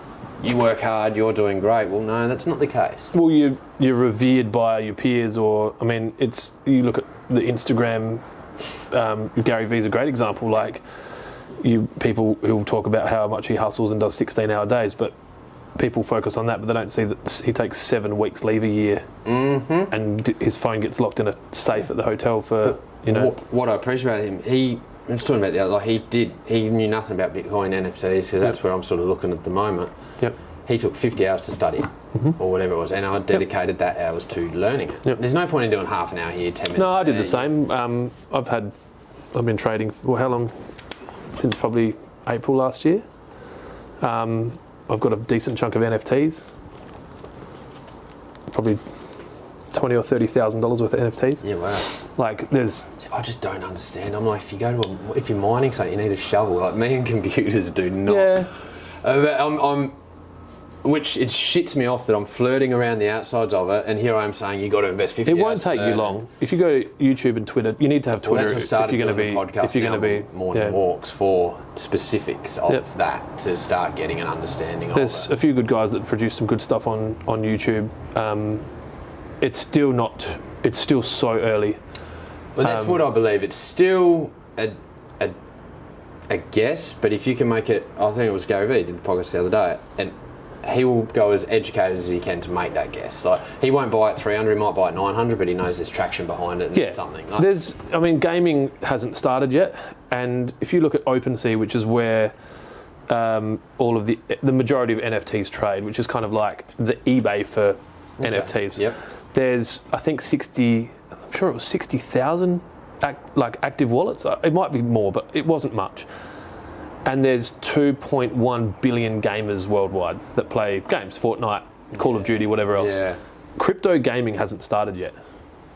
You work hard, you're doing great. Well, no, that's not the case. Well, you're revered by your peers, or, I mean, you look at the Instagram, Gary Vee's a great example, like, people who talk about how much he hustles and does 16-hour days, but people focus on that, but they don't see that he takes 7 weeks leave a year, and his phone gets locked in a safe at the hotel for, you know. What I appreciate about him, I was talking about the other, like he knew nothing about Bitcoin, NFTs, because that's where I'm sort of looking at the moment. Yep. He took 50 hours to study it, or whatever it was, and I dedicated that hours to learning it. Yep. There's no point in doing half an hour here, 10 minutes. No, I did the same. I've been trading for how long? Since probably April last year. I've got a decent chunk of NFTs. Probably $20,000 or $30,000 worth of NFTs. Yeah, wow. Like, I just don't understand. I'm like, if you're mining something, you need a shovel. Like, me and computers do not. Yeah. Which it shits me off that I'm flirting around the outsides of it, and here I am saying you got to invest 50 It won't take you long. If you go to YouTube and Twitter, you need to have Twitter. Well, that's what if you're going to be podcast if you're going to be morning walks for specifics of that, to start getting an understanding of it. There's a few good guys that produce some good stuff on YouTube. It's still so early. Well, that's what I believe. It's still a guess, but if you can make it, I think it was Gary Vee did the podcast the other day, and he will go as educated as he can to make that guess. Like, he won't buy it 300, he might buy it 900, but he knows there's traction behind it and there's something. Like, gaming hasn't started yet, and if you look at OpenSea, which is where all of the majority of NFTs trade, which is kind of like the eBay for NFTs. Yep. There's, I think, 60,000 active wallets. It might be more, but it wasn't much. And there's 2.1 billion gamers worldwide that play games, Fortnite, Call of Duty, whatever else. Yeah. Crypto gaming hasn't started yet,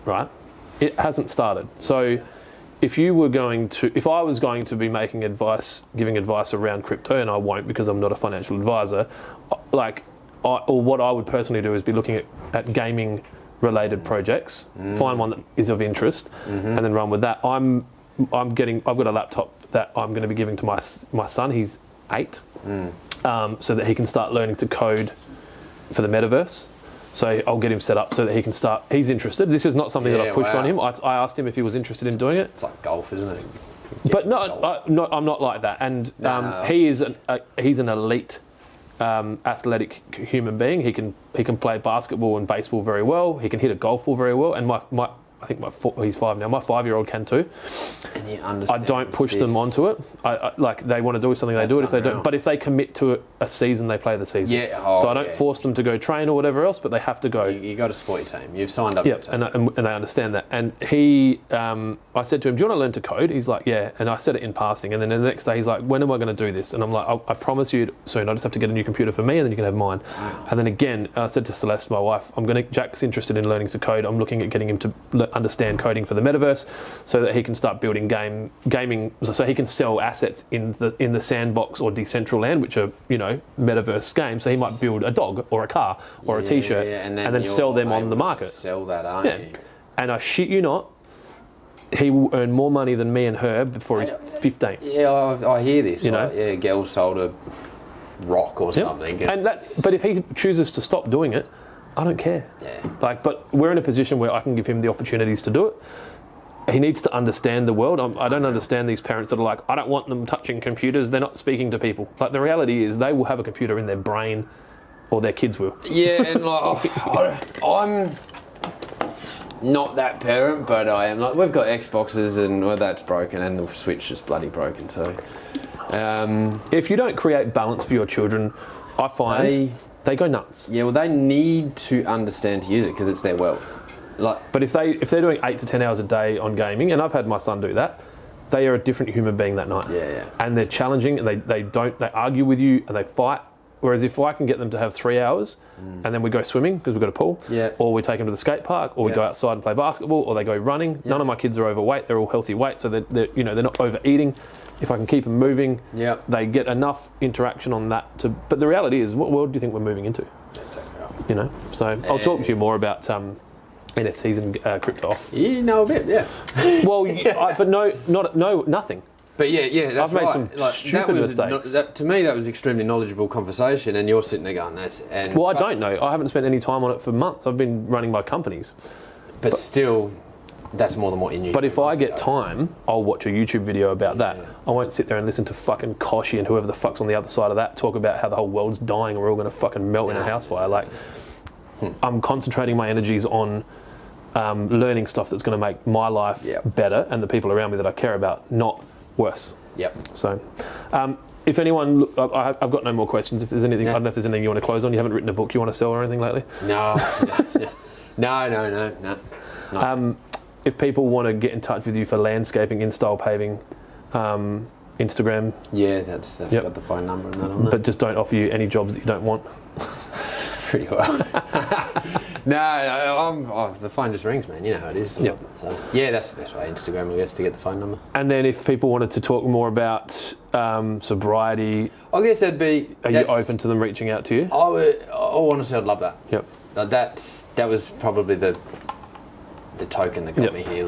right? It hasn't started. So if I was going to be giving advice around crypto, and I won't because I'm not a financial advisor, what I would personally do is be looking at gaming related projects, find one that is of interest, and then run with that. I've got a laptop that I'm going to be giving to my son. He's 8, so that he can start learning to code for the metaverse. So I'll get him set up so that he can start. He's interested. This is not something that I've pushed on him. I asked him if he was interested in doing it. It's like golf, isn't it? But no, I'm not like that. And he's an elite athletic human being. He can play basketball and baseball very well. He can hit a golf ball very well. And I think he's 5 now. My 5-year-old can too. And you understand. I don't push them onto it. Like they want to do something, they do it. If they don't, but if they commit to a season, they play the season. Yeah. So I don't force them to go train or whatever else, but they have to go. You got to support your team. You've signed up. Yeah, and they understand that. And I said to him, "Do you want to learn to code?" He's like, "Yeah." And I said it in passing. And then the next day, he's like, "When am I going to do this?" And I'm like, "I promise you soon. I just have to get a new computer for me, and then you can have mine." Wow. And then again, I said to Celeste, my wife, Jack's interested in learning to code. I'm looking at getting him to understand coding for the metaverse, so that he can start building gaming, so he can sell assets in the sandbox or Decentraland, which are metaverse games. So he might build a dog or a car or a T-shirt, and then sell them on the market. Sell that, aren't you? And I shit you not, he will earn more money than me and her before he's 15. Yeah, I hear this. Girl sold a rock or something. But if he chooses to stop doing it, I don't care. Yeah. But we're in a position where I can give him the opportunities to do it. He needs to understand the world. I don't understand these parents that are like, I don't want them touching computers. They're not speaking to people. Like the reality is, they will have a computer in their brain, or their kids will. Yeah, and I'm not that parent, but I am. Like, we've got Xboxes, and that's broken, and the Switch is bloody broken too. If you don't create balance for your children, I find they go nuts. Yeah, well, they need to understand to use it because it's their world. But if they're doing 8 to 10 hours a day on gaming, and I've had my son do that, they are a different human being that night. Yeah. And they're challenging, and they argue with you, and they fight. Whereas if I can get them to have 3 hours, and then we go swimming because we've got a pool, or we take them to the skate park, or we go outside and play basketball, or they go running. None of my kids are overweight; they're all healthy weight, so they're not overeating. If I can keep them moving, they get enough interaction on that. But the reality is, what world do you think we're moving into? So I'll talk to you more about NFTs and crypto off. You know a bit, yeah. Well, but nothing. But yeah, that's I've made some stupid mistakes. To me, that was extremely knowledgeable conversation, and you're sitting there going, "That's." I don't know. I haven't spent any time on it for months. I've been running my companies. But still, that's more than what you knew. But if I get time, I'll watch a YouTube video about that. I won't sit there and listen to fucking Koshi and whoever the fuck's on the other side of that talk about how the whole world's dying and we're all going to fucking melt in a house fire. Like, I'm concentrating my energies on learning stuff that's going to make my life better and the people around me that I care about not worse. Yep. So, if anyone, I've got no more questions. If there's anything, I don't know if there's anything you want to close on. You haven't written a book you want to sell or anything lately? No. If people want to get in touch with you for landscaping, InStyle Paving, Instagram. Yeah, that's got the phone number and that on there. But just don't offer you any jobs that you don't want. Pretty well. No, the phone just rings, man. You know how it is. Yep. So, yeah, that's the best way. Instagram, I guess, to get the phone number. And then if people wanted to talk more about sobriety, I guess that'd be. Are you open to them reaching out to you? Honestly, I'd love that. Yep. That was probably the token that got me here.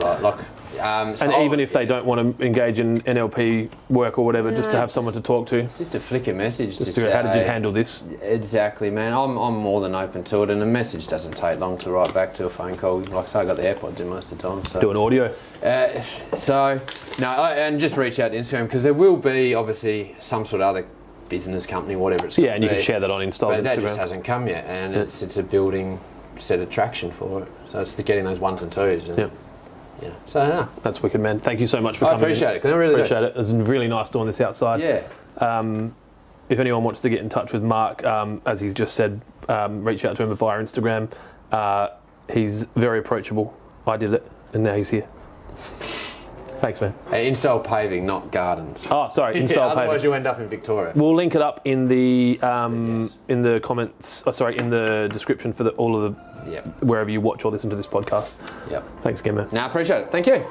Even if they don't want to engage in NLP work or whatever, just to have someone to talk to. Just a flick a message. Just to go, how did you handle this? Exactly, man. I'm more than open to it, and a message doesn't take long to write back to a phone call. Like I say, I got the AirPods in most of the time. So. Do an audio. And just reach out to Instagram, because there will be obviously some sort of other business company, whatever it's and you can share that on Instagram. But that just hasn't come yet, and it's a building set of traction for it. So it's getting those ones and twos. And, yeah. So that's wicked, man. Thank you so much for coming. I appreciate it. I really appreciate it. It's really nice doing this outside. Yeah. If anyone wants to get in touch with Mark, as he's just said, reach out to him via Instagram. He's very approachable. I did it, and now he's here. Thanks, man. InStyle Paving, not gardens. Oh, sorry, InStyle Paving. Otherwise, you end up in Victoria. We'll link it up in the in the comments. In the description for all of the wherever you watch or listen to this podcast. Yep. Thanks again, man. I appreciate it. Thank you.